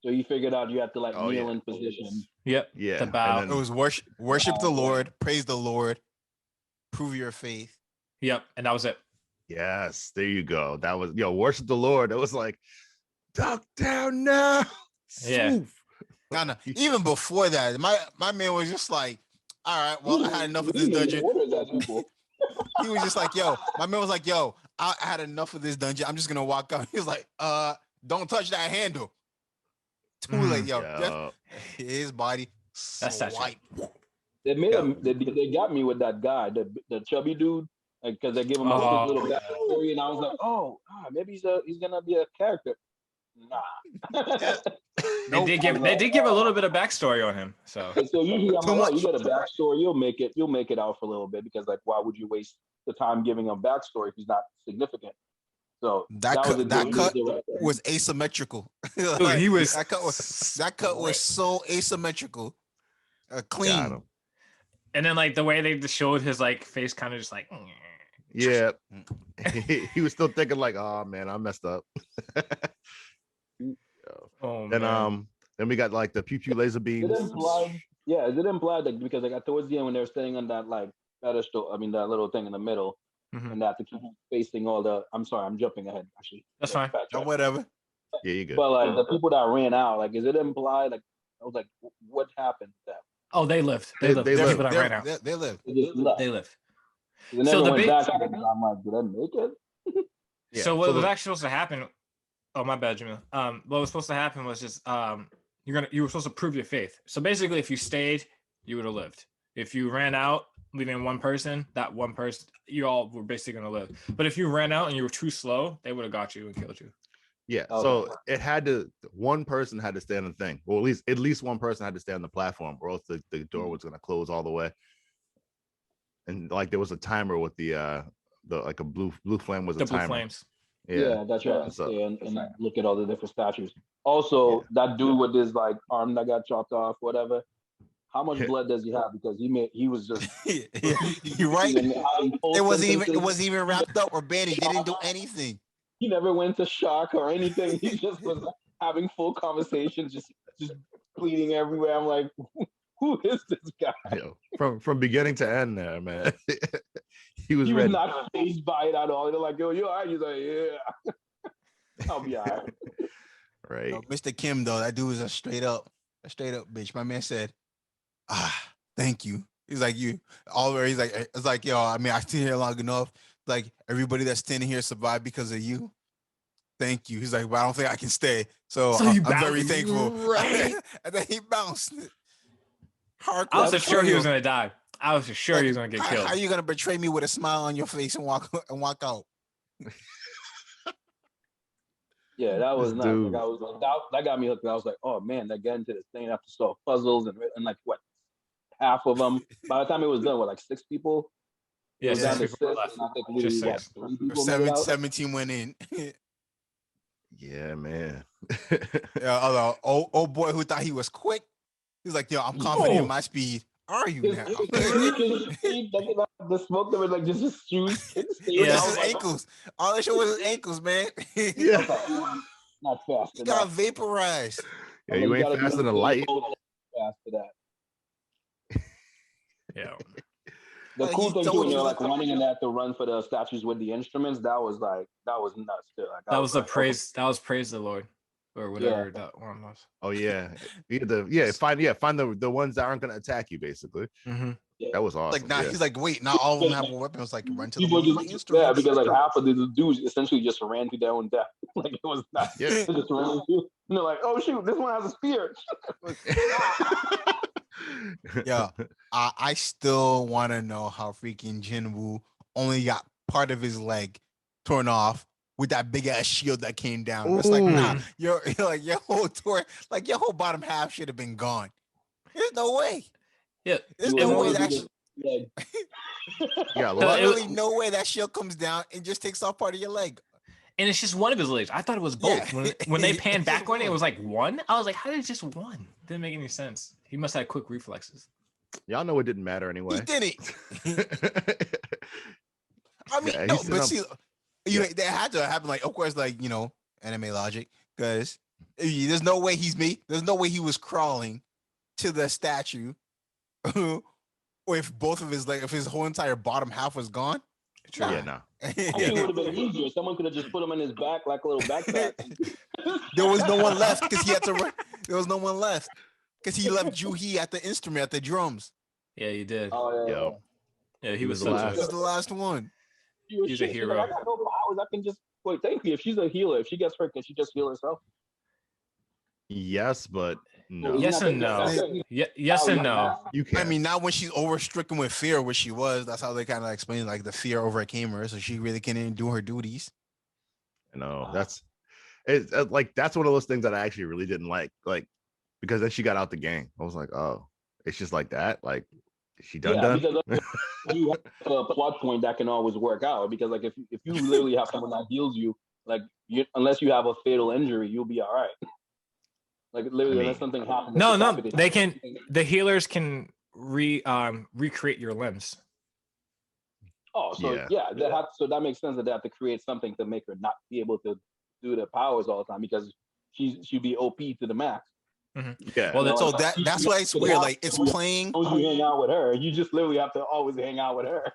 So you figured out you have to like kneel in position. Yep. Yeah. To bow. It was worship the Lord, praise the Lord, prove your faith. Yep, and that was it. Yes, there you go. That was worship the Lord. It was like, duck down now. Yeah. No. Even before that, my man was just like, all right, well, I had enough of this dungeon. He was just like, yo, my man was like, yo, I had enough of this dungeon. I'm just gonna walk out. He was like, don't touch that handle. Too late, yo. His body. That's white. They made him. They got me with that guy, the chubby dude, because they give him a little backstory, and I was like, maybe he's gonna be a character. They did give a little bit of backstory on him. So usually you get a backstory, you'll make it out for a little bit, because like, why would you waste the time giving a backstory if he's not significant? So that cut was asymmetrical. Dude, he was that cut was so asymmetrical, clean. And then like the way they just showed his like face, kind of just like. Yeah, he was still thinking like, "Oh man, I messed up." Then we got like the pew pew laser beams. Is it implied that because like towards the end when they're staying on that like pedestal, I mean that little thing in the middle, and that to keep facing all the. I'm sorry, I'm jumping ahead. Actually, that's fine. Whatever. Yeah, you good. But like the people that ran out, like, is it implied? Like, I was like, what happened to them? Oh, they lived. They lived. They lived. People that ran out. They lived. They lived. So the big. I'm like, did I make it? So what was actually supposed to happen? Oh, my bad, Jamil. What was supposed to happen was just you were supposed to prove your faith. So basically, if you stayed, you would have lived. If you ran out, leaving one person, you all were basically gonna live. But if you ran out and you were too slow, they would have got you and killed you. Yeah. So it had to. One person had to stay on the thing, or at least one person had to stay on the platform, or else the door was gonna close all the way. And like there was a timer with the like a blue flame was a timer. Blue flames. Yeah, that's right. So, and look at all the different statues. Also, that dude with his like arm that got chopped off, whatever. How much blood does he have? Because he was just. You're right. It wasn't even wrapped up or bandaged. They didn't do anything. He never went to shock or anything. He just was having full conversations, just bleeding everywhere. I'm like, who is this guy? From beginning to end, there, man. He was not fazed by it at all. They're like, yo, you all right? He's like, yeah. I'll be all right. Right. Yo, Mr. Kim, though, that dude was a straight up bitch. My man said, thank you. He's like, he's like, it's like, yo, I mean, I stayed here long enough. Like, everybody that's standing here survived because of you. Thank you. He's like, but I don't think I can stay. So I'm very thankful. Right. And then he bounced. I was sure he was gonna die. I was sure he was gonna get killed. How are you gonna betray me with a smile on your face and walk out? Yeah, that was nice. Like, that got me hooked. I was like, oh man, they get into this thing. I have to solve puzzles and like what, half of them. By the time it was done, like 6 people. Yeah, 6 people left. Just 6. 17 went in. Yeah, man. Yeah, old boy who thought he was quick. He's like, yo, I'm confident in my speed. Are you now? The smoke that was like just his shoes. Just his ankles. All that shit was his ankles, man. Yeah. Not fast. He got vaporized. Yeah, you ain't faster than a light. Fast for that. Yeah. The cool thing too, when you're like running in that to run for the statues with the instruments, that was nuts too. Like, that was the praise. That was praise the Lord, or whatever that one was. Oh yeah, find the ones that aren't gonna attack you, basically. Mm-hmm. Yeah. That was awesome. Like he's like, wait, not all of them have a weapon. It's like run to the instruments. Yeah, because like half of the dudes essentially just ran to their own death. Like it was not. Yeah. They just ran to, and they're like, oh shoot, this one has a spear. Yeah, I still want to know how freaking Jinwoo only got part of his leg torn off with that big ass shield that came down. It's like, nah, you're like your whole bottom half should have been gone. There's no way. Yeah, there's no way that. Literally no way that shield comes down and just takes off part of your leg. And it's just one of his legs. I thought it was both. Yeah. When they panned back on it, it was like one. I was like, how did it just one? Didn't make any sense. He must have quick reflexes. Y'all know it didn't matter anyway. He didn't. I mean, no, but see, that had to happen. Like, of course, like, anime logic, because there's no way there's no way he was crawling to the statue, or if both of his if his whole entire bottom half was gone. True. Yeah, no. I think it would have been easier. Someone could have just put him in his back like a little backpack. There was no one left because he had to run. There was no one left because he left Juhi at the instrument, at the drums. Yeah, he did. Oh, yeah, he was the last. He was the last one. He's a hero. Like, I got no powers. I can just wait. Thank you. If she's a healer, if she gets hurt, can she just heal herself? Yes, but no. Yes and no. Yes and no. You can. I mean, not when she's overstricken with fear, which she was. That's how they kind of explain, like the fear overcame her, so she really couldn't do her duties. No, It's like that's one of those things that I actually really didn't like because then she got out the game. I was like, oh, it's just like that. Like, is she done? Because you have a plot point that can always work out. Because like if you literally have someone that heals you, like unless you have a fatal injury, you'll be all right. Like literally, unless something happens. No, they can. The healers can recreate your limbs. Oh, so so that makes sense that they have to create something to make her not be able to do the powers all the time because she'd be OP to the max. Mm-hmm. Yeah. Well, so that's why it's weird. Like it's playing. As long as you hang out with her, you just literally have to always hang out with her.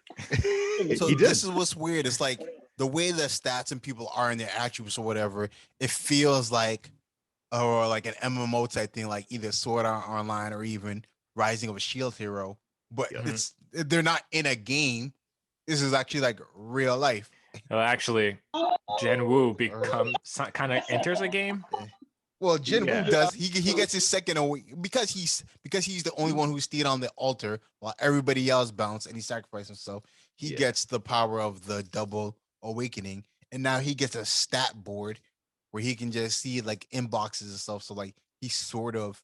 So this is what's weird. It's like the way the stats and people are in their attributes or whatever. It feels like, or like an MMO type thing, like either Sword Art Online or even Rising of a Shield Hero. But they're not in a game. This is actually like real life. Well, actually, Jen Wu kind of enters a game. Well, Jin Woo does. He gets his second away because he's the only one who's stayed on the altar while everybody else bounced and he sacrificed himself. He gets the power of the double awakening, and now he gets a stat board where he can just see like inboxes and stuff. So like he's sort of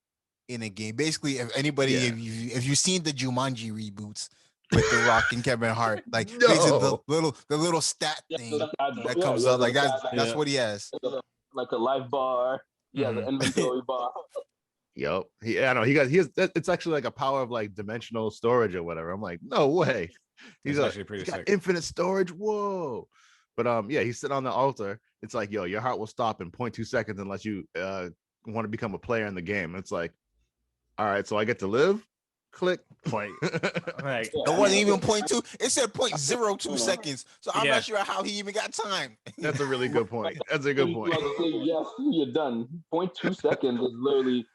in a game. Basically, if anybody if you've seen the Jumanji reboots with The Rock and Kevin Hart, like basically the little stat thing that comes up, like that's what he has. Like a life bar. Yeah, the inventory bar. Yep. He has. It's actually like a power of like dimensional storage or whatever. I'm like, no way. He's actually pretty sick. Infinite storage. Whoa. But he's sitting on the altar. It's like, yo, your heart will stop in 0.2 seconds unless you want to become a player in the game. It's like, all right, so I get to live. Click. Point. Like, it wasn't even 0.2. It said 0.02 seconds. So I'm not sure how he even got time. That's a really good point. That's a good point. Yes, you're done. 0.2 seconds is literally.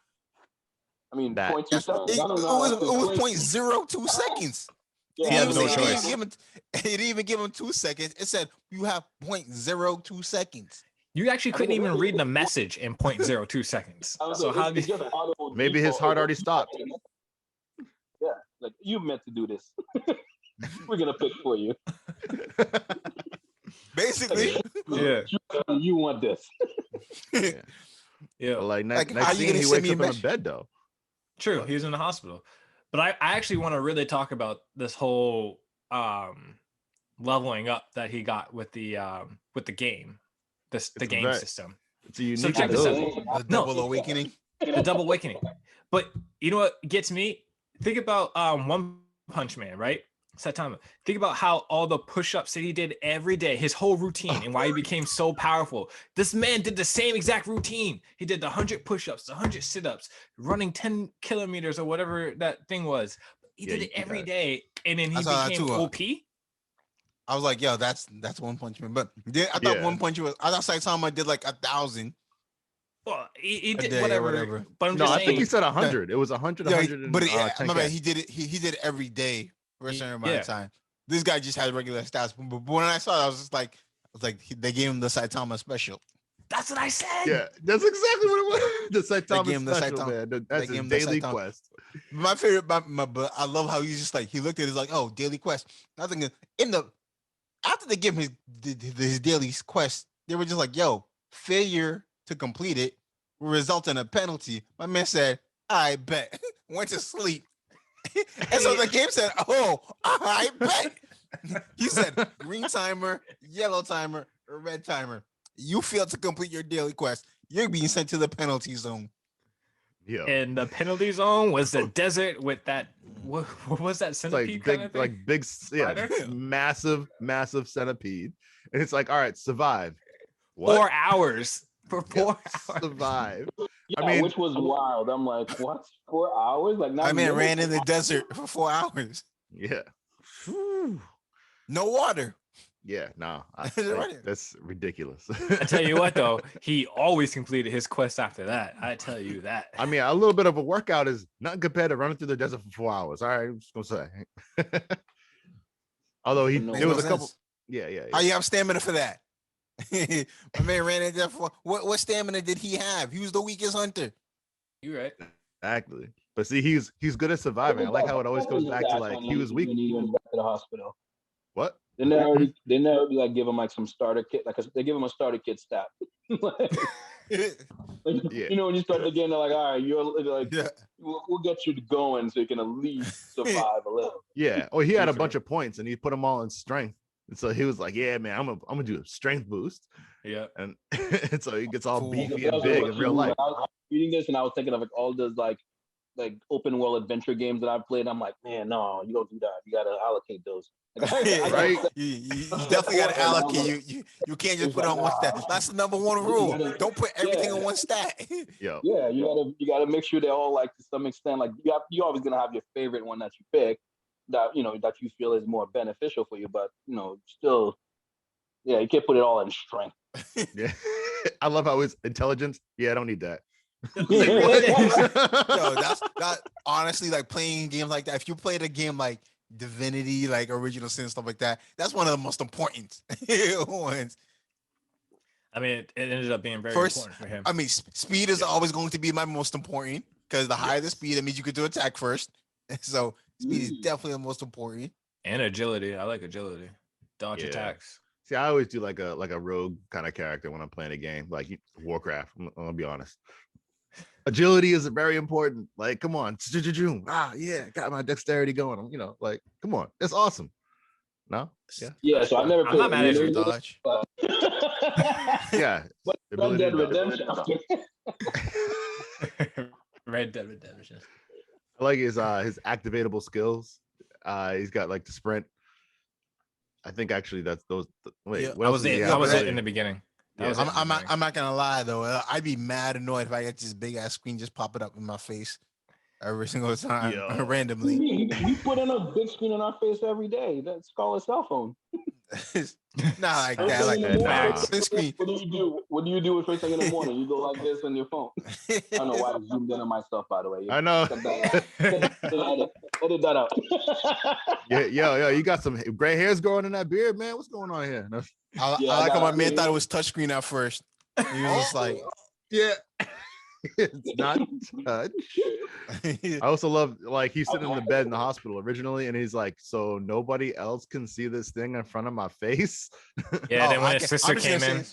I mean, 0.2 seconds. It was 0.02 seconds. He has no choice. It didn't even give him 2 seconds. It said you have 0.02 seconds. You actually couldn't even read the message in 0.02 seconds. So how did maybe his heart already stopped? Yeah, like you meant to do this. We're gonna pick for you. Basically, you want this. Yeah. Like next scene, he wakes up in a bed though. True, he's in the hospital. But I actually want to really talk about this whole leveling up that he got with the game, the game system. It's a unique ability. The double awakening. The double awakening. But you know what gets me? Think about One Punch Man, right? Saitama. Think about how all the push-ups that he did every day, his whole routine, and why he became so powerful. This man did the same exact routine. He did the 100 push-ups, the 100 sit-ups, running 10 kilometers or whatever that thing was. He did it every day, and then he became OP. I was like, yo, that's One Punch Man. But I thought One Punch Man. I thought Saitama did like 1,000. Well, he did whatever. But I'm just saying, I think he said 100. It was 100. 100. But my bad, he did it. He did it every day for a certain amount of time. This guy just had regular stats. But when I saw it, I was like, they gave him the Saitama special. That's what I said. Yeah, that's exactly what it was. The Saitama special, man. That's his daily quest. My favorite, but I love how he's just like, he looked at it like, oh, daily quest. Nothing after they give him his daily quest, they were just like, yo, failure to complete it will result in a penalty. My man said, I bet. Went to sleep. And so the game said, oh, I bet. He said, green timer, yellow timer, or red timer. You failed to complete your daily quest. You're being sent to the penalty zone. Yeah. And the penalty zone was the desert with that. What was that centipede? Like big, massive centipede. And it's like, all right, survive. What? 4 hours. For 4 hours. Survive. Yeah, I mean, which was wild. I'm like, what? 4 hours? Like, I mean, ran in the desert for 4 hours. Yeah. No water. Yeah, no, that's ridiculous. I tell you what, though, he always completed his quest after that. I tell you that. I mean, a little bit of a workout is not compared to running through the desert for 4 hours. All right, I'm just gonna say. Although there was a couple. Yeah. How you have stamina for that? My man ran in there for what stamina did he have? He was the weakest hunter. You're right. Exactly. But see, he's good at surviving. I like how it always comes back to like he was weak. He went back to the hospital. What? They never like give him like some starter kit. Like they give him a starter kit stat. You know, when you start the game, they're like, all right, you're like, we'll get you going so you can at least survive a little. Yeah. Oh, he had a bunch of points and he put them all in strength. And so he was like, yeah, man, I'm gonna do a strength boost. Yeah. And so he gets all beefy and big in real life. I was reading this and I was thinking of like all those like open world adventure games that I've played. I'm like, man, no, you don't do that. You gotta allocate those. Right? You definitely gotta allocate. You can't just put on one stat. That's the number one rule. Don't put everything on one stat. Yeah, you gotta make sure they're all like to some extent. Like you're always gonna have your favorite one that you pick that that you feel is more beneficial for you, but still, you can't put it all in strength. Yeah, I love how it's intelligence. Yeah, I don't need that. That's honestly like playing games like that. If you played a game like Divinity, like Original Sin, stuff like that, that's one of the most important ones. I mean, it ended up being very important for him. I mean, speed is always going to be my most important because the higher the speed, that means you could do attack first. So speed is definitely the most important. And agility. I like agility. Dodge attacks. See, I always do like a rogue kind of character when I'm playing a game, like Warcraft. I'm gonna be honest. Agility is very important. Like, come on, got my dexterity going. Like, come on, it's awesome. No, yeah. So I've never. I'm not mad at you, dodge. Yeah, but Red Dead Redemption. Red Dead Redemption. I like his activatable skills. He's got like the sprint. I think actually that's those. Wait, I was it in the beginning. I'm not gonna lie though. I'd be mad annoyed if I get this big ass screen just popping up in my face every single time randomly. We put in a big screen in our face every day. That's called a cell phone. Not like that. Like this screen. What do you do? What do you do first thing in the morning? You go like this on your phone. I don't know why I zoomed in on myself, by the way. I know. Edit that out. Yo, you got some gray hairs growing in that beard, man. What's going on here? I like how my man thought it was touchscreen at first. He was just like, yeah. It's not touch. I also love like he's sitting in the bed in the hospital originally, and he's like, so nobody else can see this thing in front of my face. Yeah, then when his sister came in.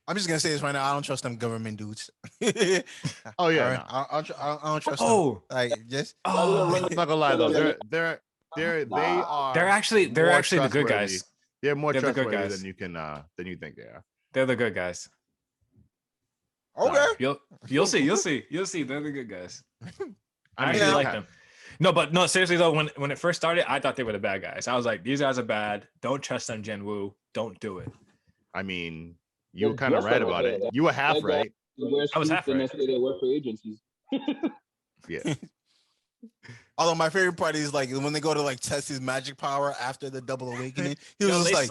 I'm just gonna say this right now. I don't trust them government dudes. Oh yeah, right? I don't trust them. Like just. I'm not gonna lie though. They're actually the good guys. They're more trustworthy than you think they are. They're the good guys. Okay. You'll see. They're the good guys. I actually like them. No, seriously though, when it first started, I thought they were the bad guys. I was like, these guys are bad. Don't trust them, Gen Wu. Don't do it. I mean, you were kind of right about it. You were half right. I was half right. They work for agencies. Yeah. Although my favorite part is like when they go to like test his magic power after the double awakening, he was just like,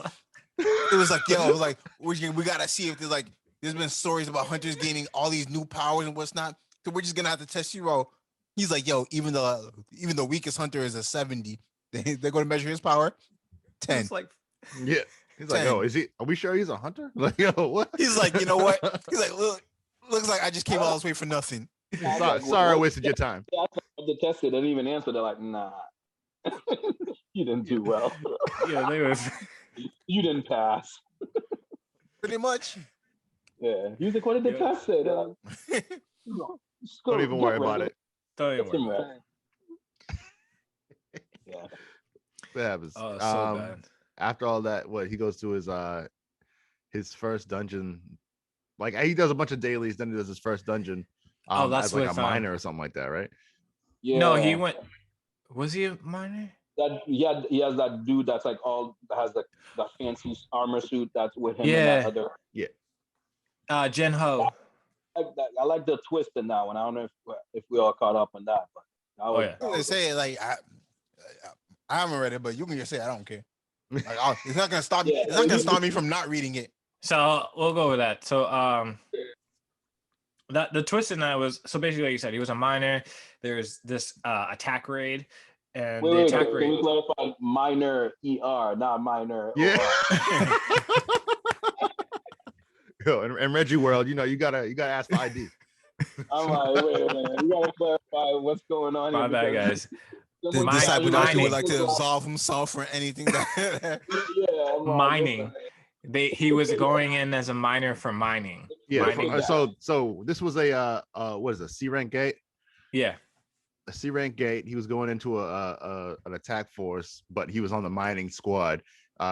it was like, yo, it was like, we gotta see if there's been stories about hunters gaining all these new powers and what's not. So we're just gonna have to test you out. He's like, yo, even the weakest hunter is a 70. They're gonna measure his power 10. It's like, yeah. He's 10. Like, yo, are we sure he's a hunter? Like, yo, what? He's like, you know what? He's like, look, looks like I just came all this way for nothing. Sorry, I wasted your time. The test didn't even answer. They're like, nah, you didn't do well. Yeah, they was. You didn't pass. Pretty much. Yeah, he was like, what did the test say? They're like, don't even worry about it. Don't even worry. Yeah. That happens. Oh, so bad. After all that, he goes to his first dungeon. Like he does a bunch of dailies, then he does his first dungeon. That's as like a miner or something like that, right? Yeah. No, he went. Was he a miner? He has that dude that's like has that fancy armor suit that's with him. Yeah. And that other... Jen Ho. I like the twist in that one. I don't know if we all caught up on that, but I was say like I haven't read it, but you can just say I don't care. Like, it's not gonna stop. It's not gonna stop me from not reading it. So we'll go with that. So the twist in that was basically like you said, he was a miner. There's this attack raid, and the attack raid. Can we clarify minor ER, not minor? Yeah. Yo, and Reggie World, you gotta ask for ID. I'm like, wait a minute, you gotta clarify what's going on. My bad, guys. This type of doctor would like to absolve himself for anything mining. He was going in as a miner for mining. Yeah. So this was a what is it? C rank gate. Yeah. A C rank gate. He was going into an attack force, but he was on the mining squad.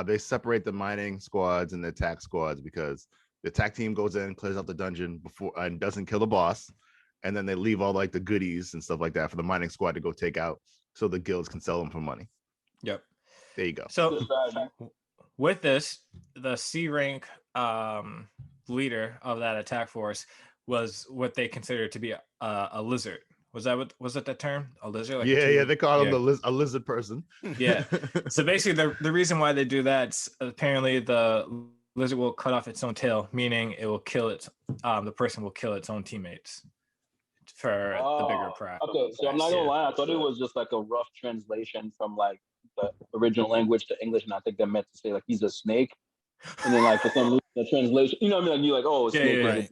They separate the mining squads and the attack squads because the attack team goes in, clears out the dungeon before and doesn't kill the boss, and then they leave all like the goodies and stuff like that for the mining squad to go take out, so the guilds can sell them for money. Yep. There you go. So with this, the C rank leader of that attack force was what they considered to be a lizard. Was it the term? A lizard? Like yeah, they call him a lizard person. Yeah. So basically the reason why they do that is apparently the lizard will cut off its own tail, meaning it will kill its the person will kill its own teammates for the bigger prize. Okay, so I'm not gonna lie, I thought it was just like a rough translation from like the original language to English, and I think they meant to say like he's a snake. And then like for some reason the translation, you know what I mean? Like you're like, oh, snake right.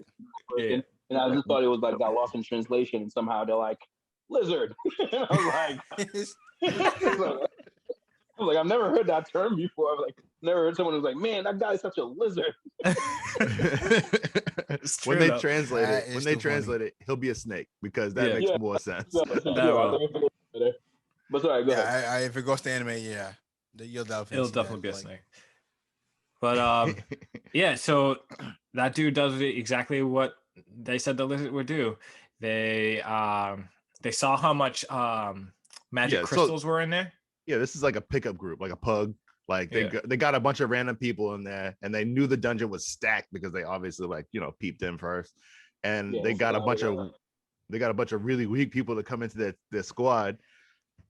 Yeah. And I just thought it was like got lost in translation, and somehow they're like lizard. And I was like, I've never heard that term before. I've like never heard someone who's like, man, that guy is such a lizard. When they translate it, he'll be a snake because that makes more sense. But sorry, go ahead. If it goes to anime, it'll definitely be a snake. But yeah, so that dude does exactly what they said the lizard would do. They saw how much magic crystals were in there. Yeah, this is like a pickup group, like a pug. Like they got a bunch of random people in there, and they knew the dungeon was stacked because they obviously peeped in first, and they got a bunch of really weak people to come into their squad,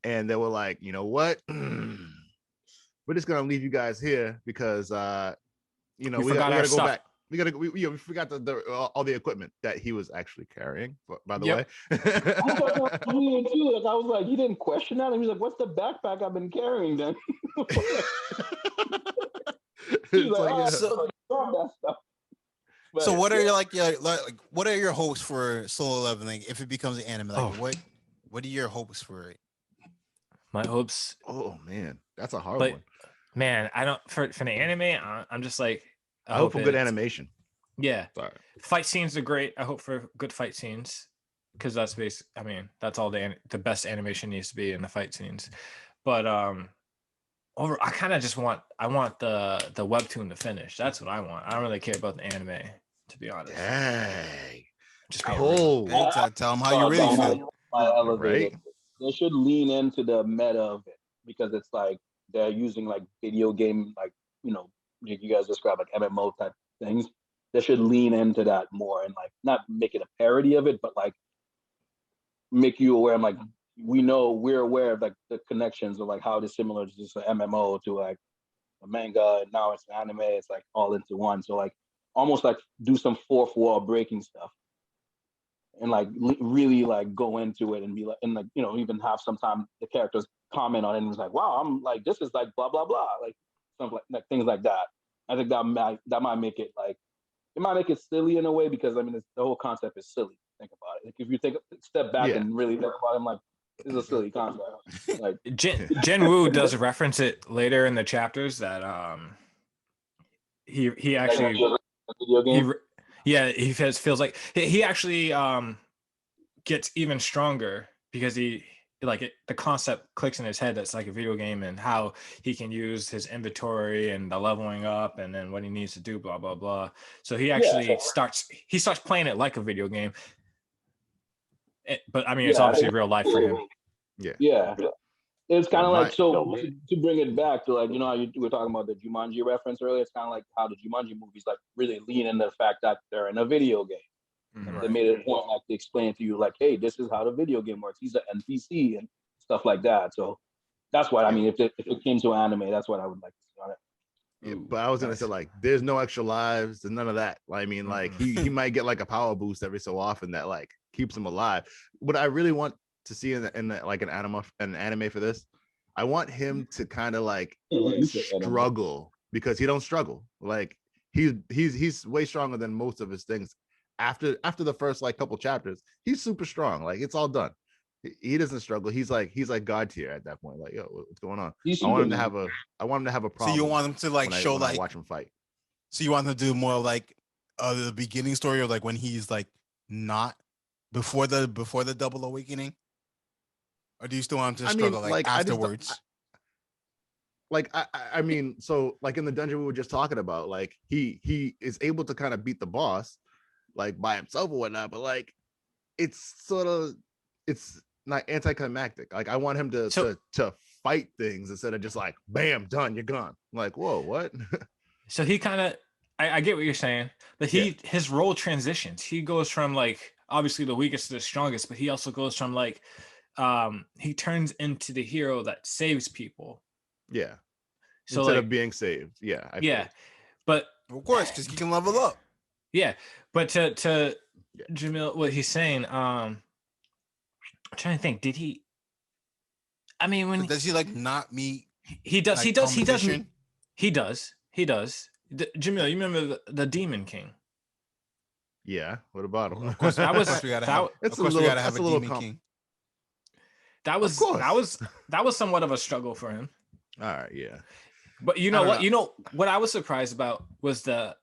and they were like, you know what, we're just gonna leave you guys here because we gotta go back. We forgot all the equipment that he was actually carrying. By the way, I thought too. Like I was like, he didn't question that. He was like, "What's the backpack I've been carrying?" Then he's like, that stuff. So what are what are your hopes for Solo Leveling if it becomes an anime? Like what are your hopes for it? My hopes. Oh man, that's a hard one. Man, I don't for the anime. I'm just like. I hope for good animation. Yeah. Sorry. Fight scenes are great. I hope for good fight scenes because that's that's all the best animation needs to be in the fight scenes. But I kind of just want the webtoon to finish. That's what I want. I don't really care about the anime, to be honest. Dang. Just cool. Tell them how you really feel. Right. They should lean into the meta of it because it's like they're using like video game you guys describe like MMO type things. They should lean into that more and like not make it a parody of it, but like make you aware. I'm like, we're aware of like the connections of like how it is similar to just an MMO to like a manga, and now it's an anime. It's like all into one. So like almost like do some fourth wall breaking stuff, and like really like go into it and be like, and like even have sometimes the characters comment on it and it's like, wow, I'm like this is like blah blah blah, like something like things like that. I think that might make it like it might make it silly in a way because the whole concept is silly. Think about it. Like if you take a step back and really think about it, I'm like, this is a silly concept. Like Jen Woo does reference it later in the chapters that he actually video game. he feels like he actually gets even stronger because the concept clicks in his head that's like a video game and how he can use his inventory and the leveling up and then what he needs to do, blah blah blah. So he actually starts playing it like a video game. But it's obviously real life for him. Yeah. It's kind of like, so to bring it back to like, how you were talking about the Jumanji reference earlier, it's kind of like how the Jumanji movies like really lean into the fact that they're in a video game. Mm-hmm. They made it a point like to explain to you like, hey, this is how the video game works. He's an NPC and stuff like that. So that's what if it came to anime, that's what I would like to see on it. Yeah, but I was gonna say like, there's no extra lives and none of that. Like he might get like a power boost every so often that like keeps him alive. What I really want to see in like an anime for this, I want him to kind of like struggle because he don't struggle. Like he's way stronger than most of his things. After the first like couple chapters, he's super strong. Like it's all done. He doesn't struggle. He's like God tier at that point. Like, yo, what's going on? I want him to have a problem. So you want him to like show like watch him fight. So you want him to do more like the beginning story, or like when he's like not before the double awakening, or do you still want him to struggle afterwards? I mean, so like in the dungeon we were just talking about, like he is able to kind of beat the boss like by himself or whatnot, but like it's not anticlimactic. Like I want him to fight things instead of just like bam, done, you're gone. I'm like, whoa, what? So he kind of, I get what you're saying, but his role transitions. He goes from like obviously the weakest to the strongest, but he also goes from like he turns into the hero that saves people. Yeah. So instead like, of being saved. Yeah. But of course, because he can level up. Yeah. But to Jamil, what he's saying, I'm trying to think, did he, I mean, when does he like not meet? He does. He does. Jamil, you remember the Demon King? Yeah. What about him? Of course, we gotta have a Demon King. That was somewhat of a struggle for him. All right, yeah. But you know what I was surprised about was the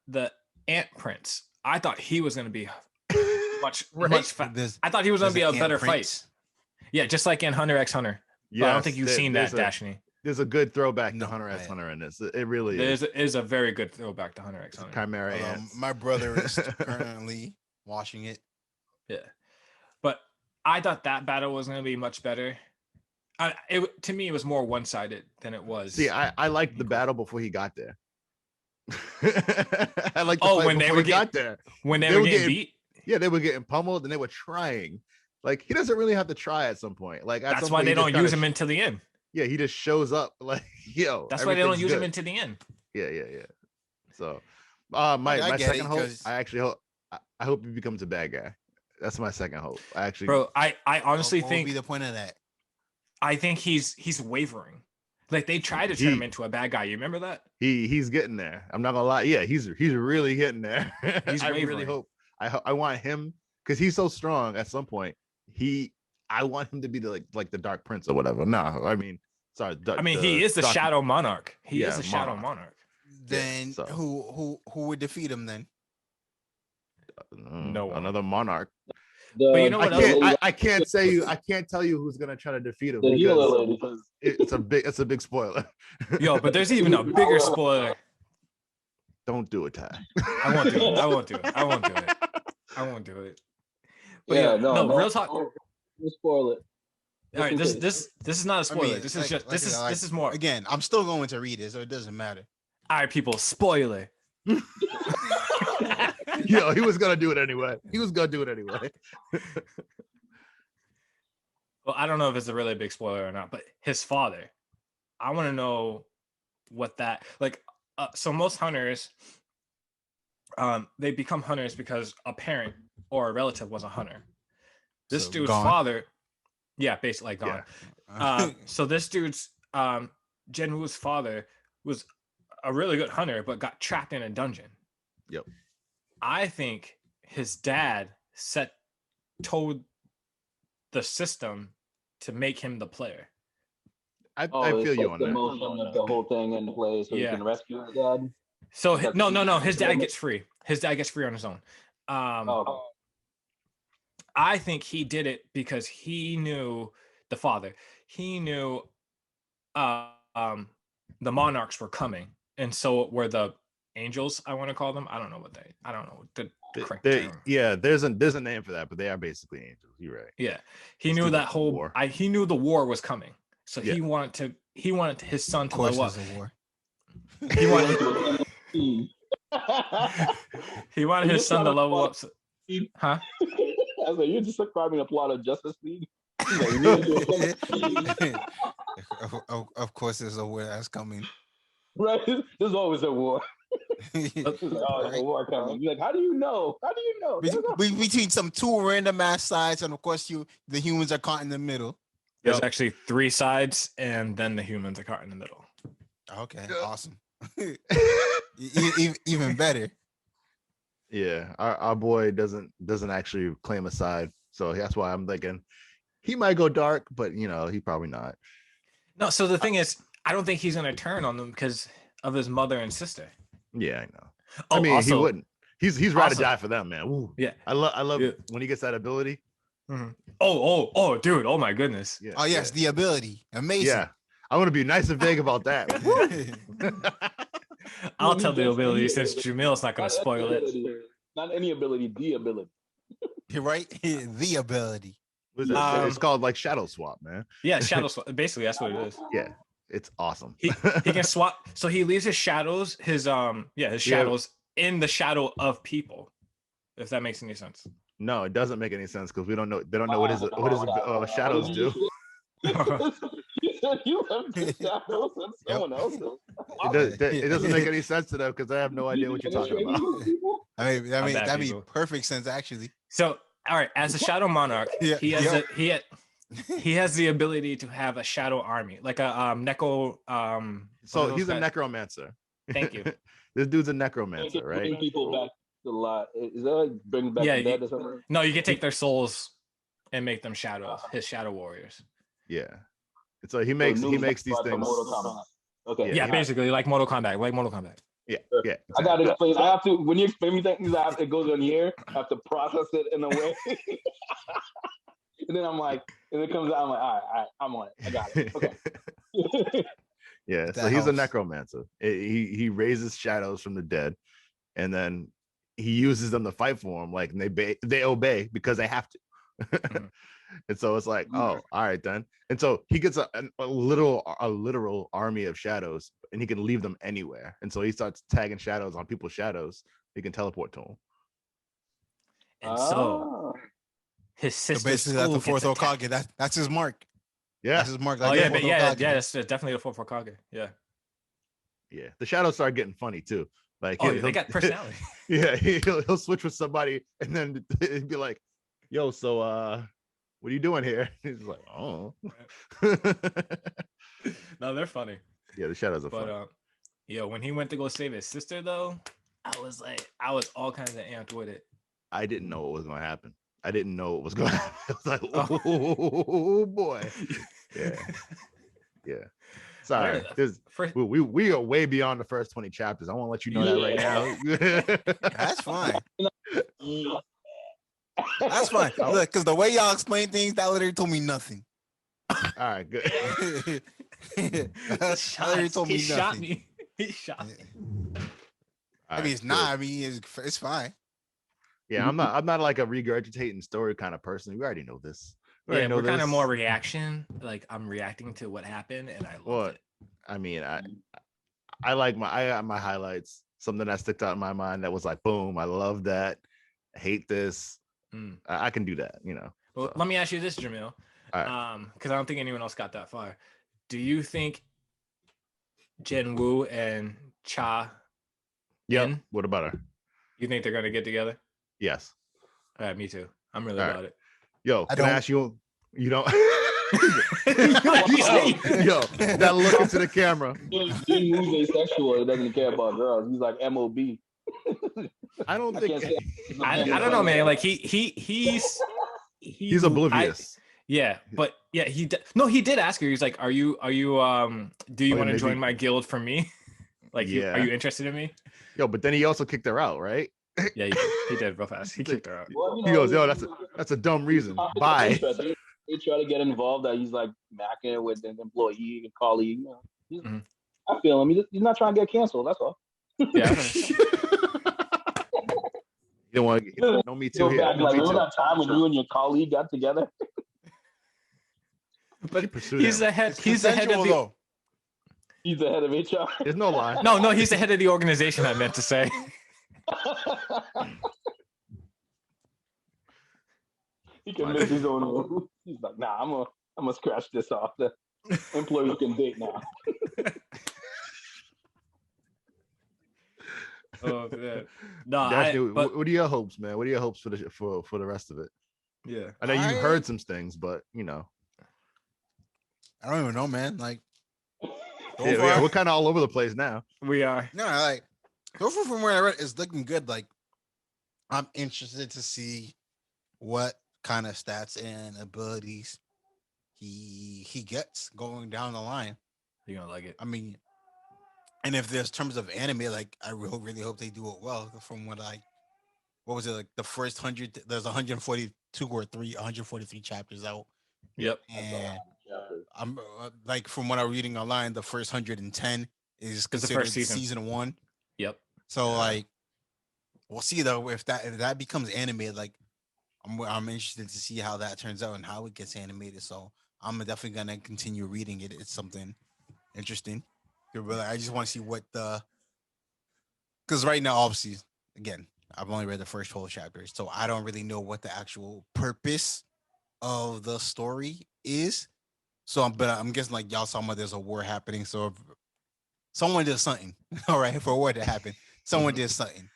Ant Prince. I thought he was going to be much I thought he was going to be a better fight. Yeah, just like in Hunter x Hunter. Yeah, I don't think you've seen that, Dashni. There's a good throwback to Hunter x Hunter in this. It really is. It is a very good throwback to Hunter x Hunter. Chimera ants. My brother is currently watching it. Yeah, but I thought that battle was going to be much better. To me, it was more one-sided than it was. See, I liked the battle before he got there. I like the fight when they were got there. When they were getting beat. Yeah, they were getting pummeled and they were trying. Like he doesn't really have to try at some point. Like that's why they don't use him until the end. Yeah, he just shows up. Like that's why they don't use him into the end. Yeah. So, my second hope, I hope he becomes a bad guy. That's my second hope. I honestly think what would be the point of that? I think he's wavering. Like they tried to turn him into a bad guy. You remember that? He's getting there. I'm not gonna lie. Yeah, he's really getting there. I really hope. I want him because he's so strong. At some point, I want him to be the Dark Prince or whatever. No, I mean, sorry. He is the Shadow Monarch. He is the Shadow Monarch. Then who would defeat him then? No one. Another monarch. But you know what I can't tell you who's gonna try to defeat him because it's a big spoiler. Yo, but there's even a bigger spoiler. Don't do it, Ty. I won't do it. But no, real talk. We'll spoil it. All right, this is not a spoiler. This is more. Again, I'm still going to read it, so it doesn't matter. All right, people, spoiler. Yo, he was gonna do it anyway. Well, I don't know if it's a really big spoiler or not, but his father, I want to know what that like. So most hunters, they become hunters because a parent or a relative was a hunter. This dude's father, basically gone. Yeah. So this dude's Jinwoo's father was a really good hunter, but got trapped in a dungeon. Yep. I think his dad told the system to make him the player. I feel you on that. The whole thing in play so he can rescue his dad. So no. His dad gets free. His dad gets free on his own. I think he did it because he knew the father. He knew the monarchs were coming, and so were the angels. I want to call them. I don't know the correct term. Yeah, there's a name for that, but they are basically angels. You're right. Yeah, he knew that whole war. He knew the war was coming, so he wanted his son to level up. He wanted. He wanted his son to level up. Huh? I was like, you're just describing a plot of Justice League. Of course, there's a war that's coming. Right? There's always a war. There's always a war coming. You're like, how do you know? Between some two random ass sides, and of course, the humans are caught in the middle. There's actually 3 sides, and then the humans are caught in the middle. Okay, awesome. Even better. Yeah, our boy doesn't actually claim a side, so that's why I'm thinking he might go dark, but he probably not. No, so the thing is, I don't think he's gonna turn on them because of his mother and sister. Yeah, I know. I mean, also, He's ready to die for them, man. Ooh. Yeah, I love when he gets that ability. Mm-hmm. Oh, dude! Oh my goodness! Yeah, oh yes, the ability, amazing. Yeah, I want to be nice and vague about that. I'll tell the ability since Jamil's not going to spoil it. Not any ability, the ability. You're right. The ability. It's called like shadow swap, man. Yeah, shadow swap. Basically, that's what it is. Yeah, it's awesome. He can swap. So he leaves his shadows, his shadows in the shadow of people. If that makes any sense. No, it doesn't make any sense because we don't know. They don't know what his shadows do. You left the shadows and someone else. It doesn't make any sense to them because I have no idea what you're talking about. I mean, that makes perfect sense actually. So, all right, as a shadow monarch, he has the ability to have a shadow army, like a neko. So he's a necromancer. Thank you. This dude's a necromancer, right? Bring people back to life. Is that like bring back the dead or something? No, you can take their souls and make them shadows, his shadow warriors. Yeah. So he makes these things. Okay. Yeah, basically like Mortal Kombat, Yeah. Exactly. I gotta explain. I have to when you explain me things, it goes on here. I have to process it in a way. And then I'm like, and it comes out, I'm like, all right, I'm on it. I got it. Okay. Yeah, so he's a necromancer. He raises shadows from the dead, and then he uses them to fight for him. Like, and they obey because they have to. Mm-hmm. And so it's like, oh, all right then. And so he gets a literal army of shadows, and he can leave them anywhere. And so he starts tagging shadows on people's shadows. He can teleport to them. And so his sister. So basically, that's the fourth Hokage. That's his mark. Yeah, that's his mark. Like, that's definitely the fourth Hokage. Yeah. Yeah, the shadows start getting funny too. Like, they got personality. Yeah, he'll switch with somebody, and then he'd be like, "Yo, so what are you doing here?" He's like, "Oh." No, they're funny. Yeah, the shadows are funny. When he went to go save his sister, though, I was all kinds of amped with it. I didn't know what was going to happen. I didn't know what was going to happen. I was like, oh boy. Yeah. Sorry. We are way beyond the first 20 chapters. I want to let you know that right now. That's fine. That's fine. Look, because the way y'all explain things, that literally told me nothing. All right, good. That literally told me nothing. He shot me. I mean, it's not. I mean, it's fine. Yeah, I'm not like a regurgitating story kind of person. We already know this. We're kind of more reaction. Like, I'm reacting to what happened, and I love it. I mean, I like I got my highlights. Something that sticks out in my mind that was like, boom, I love that. I hate this. I can do that, you know. Well, let me ask you this, Jamil. Because I don't think anyone else got that far. Do you think Jin Woo and Cha? Yeah. What about her? You think they're gonna get together? Yes. All right, me too. I'm really about it. Yo, can I ask you? You don't. Yo, that look into the camera. Jin Woo's asexual. He doesn't care about girls. He's like MOB. I don't think. I don't know, man. Like he's oblivious. But he did ask her. He's like, "Are you? Do you want to join my guild for me? Like, are you interested in me?" Yo, but then he also kicked her out, right? Yeah, he did real fast. He kicked her out. Well, he goes, "Yo, that's a dumb reason. Bye." They try to get involved that he's like macking with an employee and colleague. You know, I feel him. He's not trying to get canceled. That's all. Yeah. You don't want to know me too. Remember that time when you and your colleague got together? But he's the head. He's the head of the. He's the head of HR. There's no lie. No, he's the head of the organization. I meant to say. He can make his own move. He's like, nah, I'm gonna scratch this off. The employee can date now. Oh man. No, what are your hopes, man? What are your hopes for the rest of it? Yeah. I know you heard some things, but you know. I don't even know, man. Like, we're kind of all over the place now. We are. No, like, so far from where I read, it's looking good. Like, I'm interested to see what kind of stats and abilities he gets going down the line. You're gonna like it. I mean, and if there's terms of anime, like, I really hope they do it well. From what I what was it, like the first 100? There's 143 chapters out. Yep. And I'm like, from what I'm reading online, the first 110 is considered the first season 1. Yep. So like, we'll see though if that becomes animated. Like, I'm interested to see how that turns out and how it gets animated. So I'm definitely gonna continue reading it. It's something interesting. I just want to see what because right now, obviously, again, I've only read the first 12 chapters, so I don't really know what the actual purpose of the story is. So, but I'm guessing like y'all saw there's a war happening. So if someone did something, all right, for a war to happen, someone did something.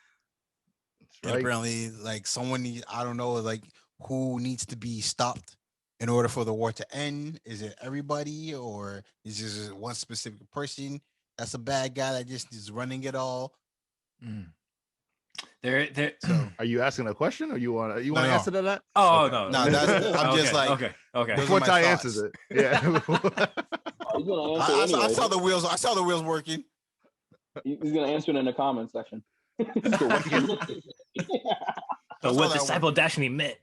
And apparently, like, someone needs, I don't know, like, who needs to be stopped in order for the war to end. Is it everybody, or is just one specific person that's a bad guy that just is running it all? So are you asking a question, or you want to answer to that? Oh, okay. no, I'm just like, okay. Before Ty answers it, yeah. I saw the wheels. I saw the wheels working. He's gonna answer it in the comment section. So what disciple Dashni meant.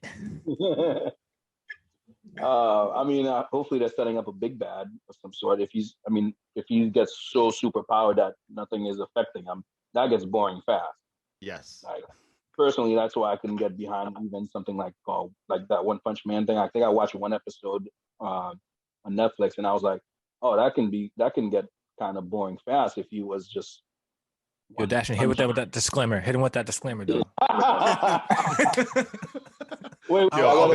I mean, hopefully they're setting up a big bad of some sort. If he gets so super powered that nothing is affecting him, that gets boring fast. Yes. Like, personally, that's why I couldn't get behind even something like that One Punch Man thing. I think I watched one episode on Netflix, and I was like, oh, that can get kind of boring fast if he was just. Yo, Dashni, hit with that disclaimer. Hit him with that disclaimer, though. Wait, I got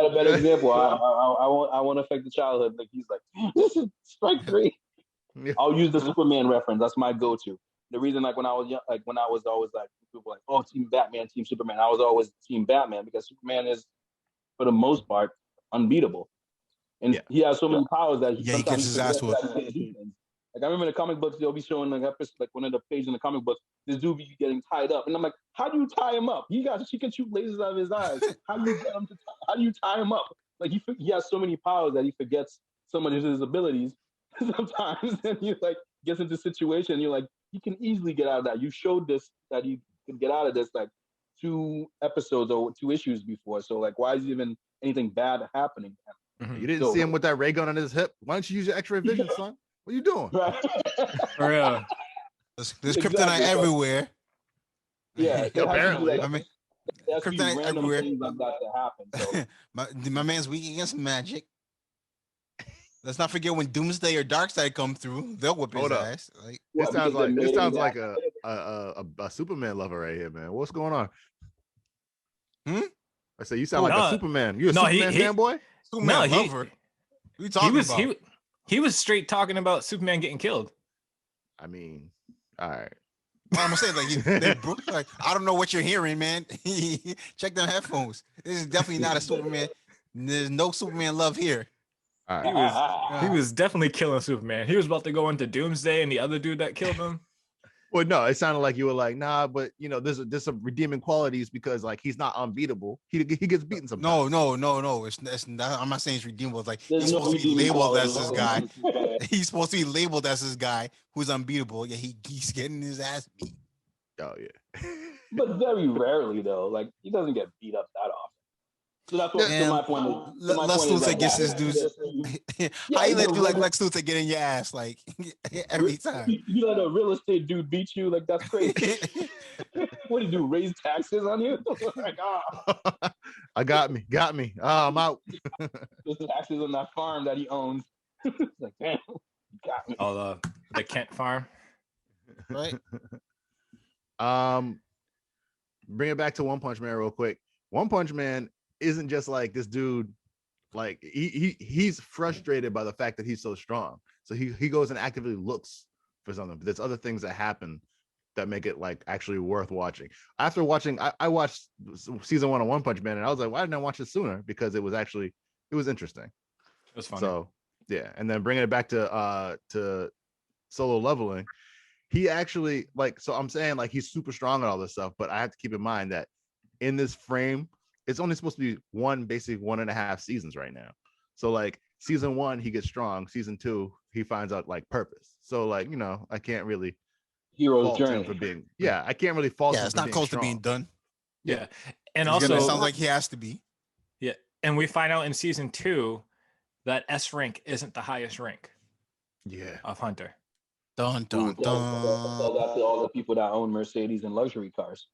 a better example. I won't affect the childhood. Like, he's like, this is strike 3. Yeah. I'll use the Superman reference. That's my go-to. The reason, like, when I was young, like, when I was always like, people were like, oh, Team Batman, Team Superman. I was always Team Batman because Superman is, for the most part, unbeatable, and he has so many powers that he gets his ass whooped. Like, I remember in the comic books, they'll be showing like episode, like one of the pages in the comic books, this dude be getting tied up, and I'm like, how do you tie him up? He can shoot lasers out of his eyes. How do you tie him up? Like, he has so many powers that he forgets some of his abilities sometimes, and he like gets into a situation, and you're like, he can easily get out of that. You showed this that he could get out of this like 2 episodes or 2 issues before. So like, why is even anything bad happening? You didn't see him with that ray gun on his hip. Why don't you use your X-ray vision, son? What are you doing? Right. For real. There's kryptonite everywhere. Yeah, apparently. Like, I mean, kryptonite everywhere. Like that to happen, so. my man's weak against magic. Let's not forget when Doomsday or Darkseid come through, they'll whip his ass. Like, this sounds like a Superman lover right here, man. What's going on? I say you sound like a Superman. You a Superman fanboy? Superman lover. What are you talking about? He was straight talking about Superman getting killed. I mean, all right. Well, I'm gonna say like I don't know what you're hearing, man. Check them headphones. This is definitely not a Superman. There's no Superman love here. All right. He was definitely killing Superman. He was about to go into Doomsday and the other dude that killed him. Well, no, it sounded like you were like, nah, but you know, there's some redeeming qualities because like he's not unbeatable. He gets beaten sometimes. No. It's not, I'm not saying it's redeemable. It's like he's supposed to be labeled as this guy. He's supposed to be labeled as this guy who's unbeatable. Yeah, he's getting his ass beat. Oh yeah. But very rarely though. Like, he doesn't get beat up that often. So that's what my point is. Lex Luthor gets his dudes. How you let do like Lex Luthor get in your ass like every time? You let a real estate dude beat you? Like, that's crazy. What do you do? Raise taxes on you? Like, I got me. Oh, I'm out. There's taxes on that farm that he owns. Like, damn, you got me. Oh, the Kent farm, right? Bring it back to One Punch Man real quick. One Punch Man isn't just like this dude, like he's frustrated by the fact that he's so strong, so he goes and actively looks for something. But there's other things that happen that make it like actually worth watching. After watching, I watched season 1 of One Punch Man, and I was like, why didn't I watch it sooner? Because it was interesting. It was fun. So yeah, and then bringing it back to Solo Leveling, he actually, like, so I'm saying like he's super strong and all this stuff, but I have to keep in mind that in this frame, it's only supposed to be 1.5 seasons right now. So like season 1, he gets strong. Season 2, he finds out like purpose. So like, you know, I can't really hero's journey for being, I can't really fault him. It's not close to being done. Yeah. And He's also, sounds like he has to be. Yeah. And we find out in season 2 that S rank isn't the highest rank. Yeah. Of Hunter. Dun dun dun. Tell that to all the people that own Mercedes and luxury cars.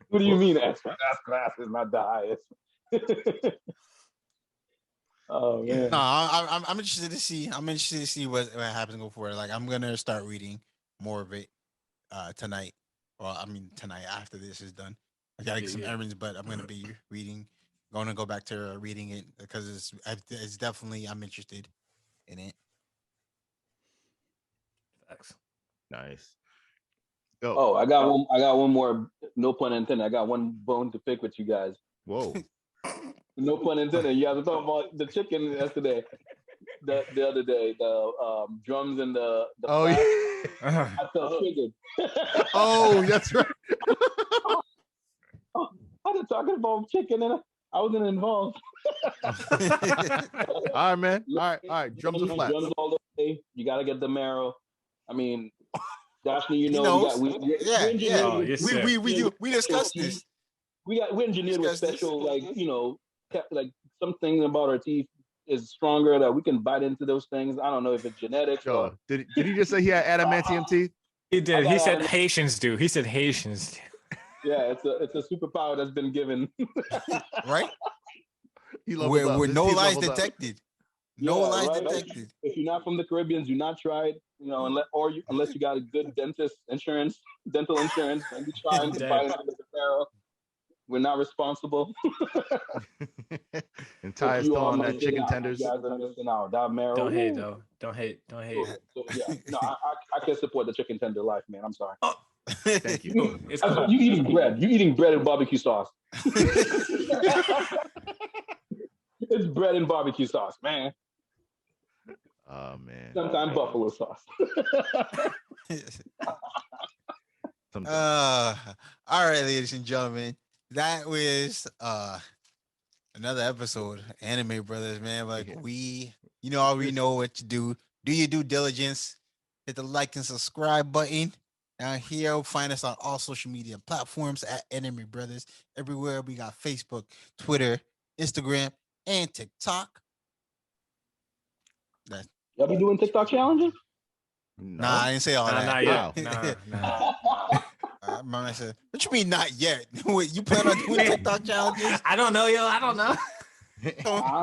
What do you mean S class is not the highest? Oh man. No, I'm interested to see. I'm interested to see what happens going forward. Like I'm gonna start reading more of it tonight. Well, I mean tonight after this is done. I gotta get some errands, but I'm gonna be reading. Going to go back to reading it because it's definitely I'm interested in it. Thanks. Nice. Go. Oh, I got one more. No pun intended. I got one bone to pick with you guys. Whoa. No pun intended. You guys were talking about the chicken yesterday. The other day, the drums and the oh yeah. I felt triggered. Oh, that's right. I was talking about chicken and I wasn't involved. All right, man. All right. Drums and flats. Drums all the way. You gotta get the marrow. I mean, Dashni, you know, we discussed this. We engineered with special, like, you know, like something about our teeth is stronger that we can bite into those things. I don't know if it's genetics. Or... Did he just say he had adamantium teeth? He did. He said Haitians do. He said Haitians do. Yeah, it's a superpower that's been given. Right? With no lies detected. No lies detected. If you're not from the Caribbean, do not try it. You know, unless you got a good dental insurance, then you try and buy into the barrel. We're not responsible. And Ty is still on that chicken tenders. You guys are missing out. That marrow. Don't hate though. Don't hate. So, yeah, no, I can support the chicken tender life, man. I'm sorry. Oh. Thank you. You eating bread. You eating bread and barbecue sauce. It's bread and barbecue sauce, man. Oh man. Sometimes buffalo sauce. All right, ladies and gentlemen. That was another episode. Anime Brothers, man. Like we already know what to do. Do your due diligence. Hit the like and subscribe button. Down here, find us on all social media platforms at Anime Brothers. Everywhere we got Facebook, Twitter, Instagram, and TikTok. Y'all be doing TikTok challenges? No. Nah, I didn't say all that. Not yet. No. Mama said, "What you mean not yet? Wait, you plan on doing TikTok challenges?" I don't know, yo. I don't know.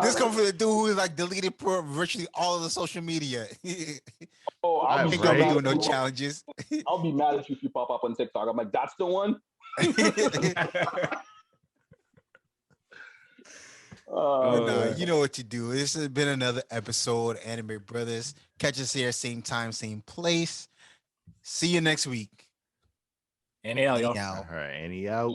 This comes from the dude who's like deleted virtually all of the social media. I ain't gonna be doing no challenges. I'll be mad at you if you pop up on TikTok. I'm like, that's the one. No, you know what to do. This has been another episode, Anime Brothers. Catch us here, same time, same place. See you next week. Any out, y'all. All right, any out.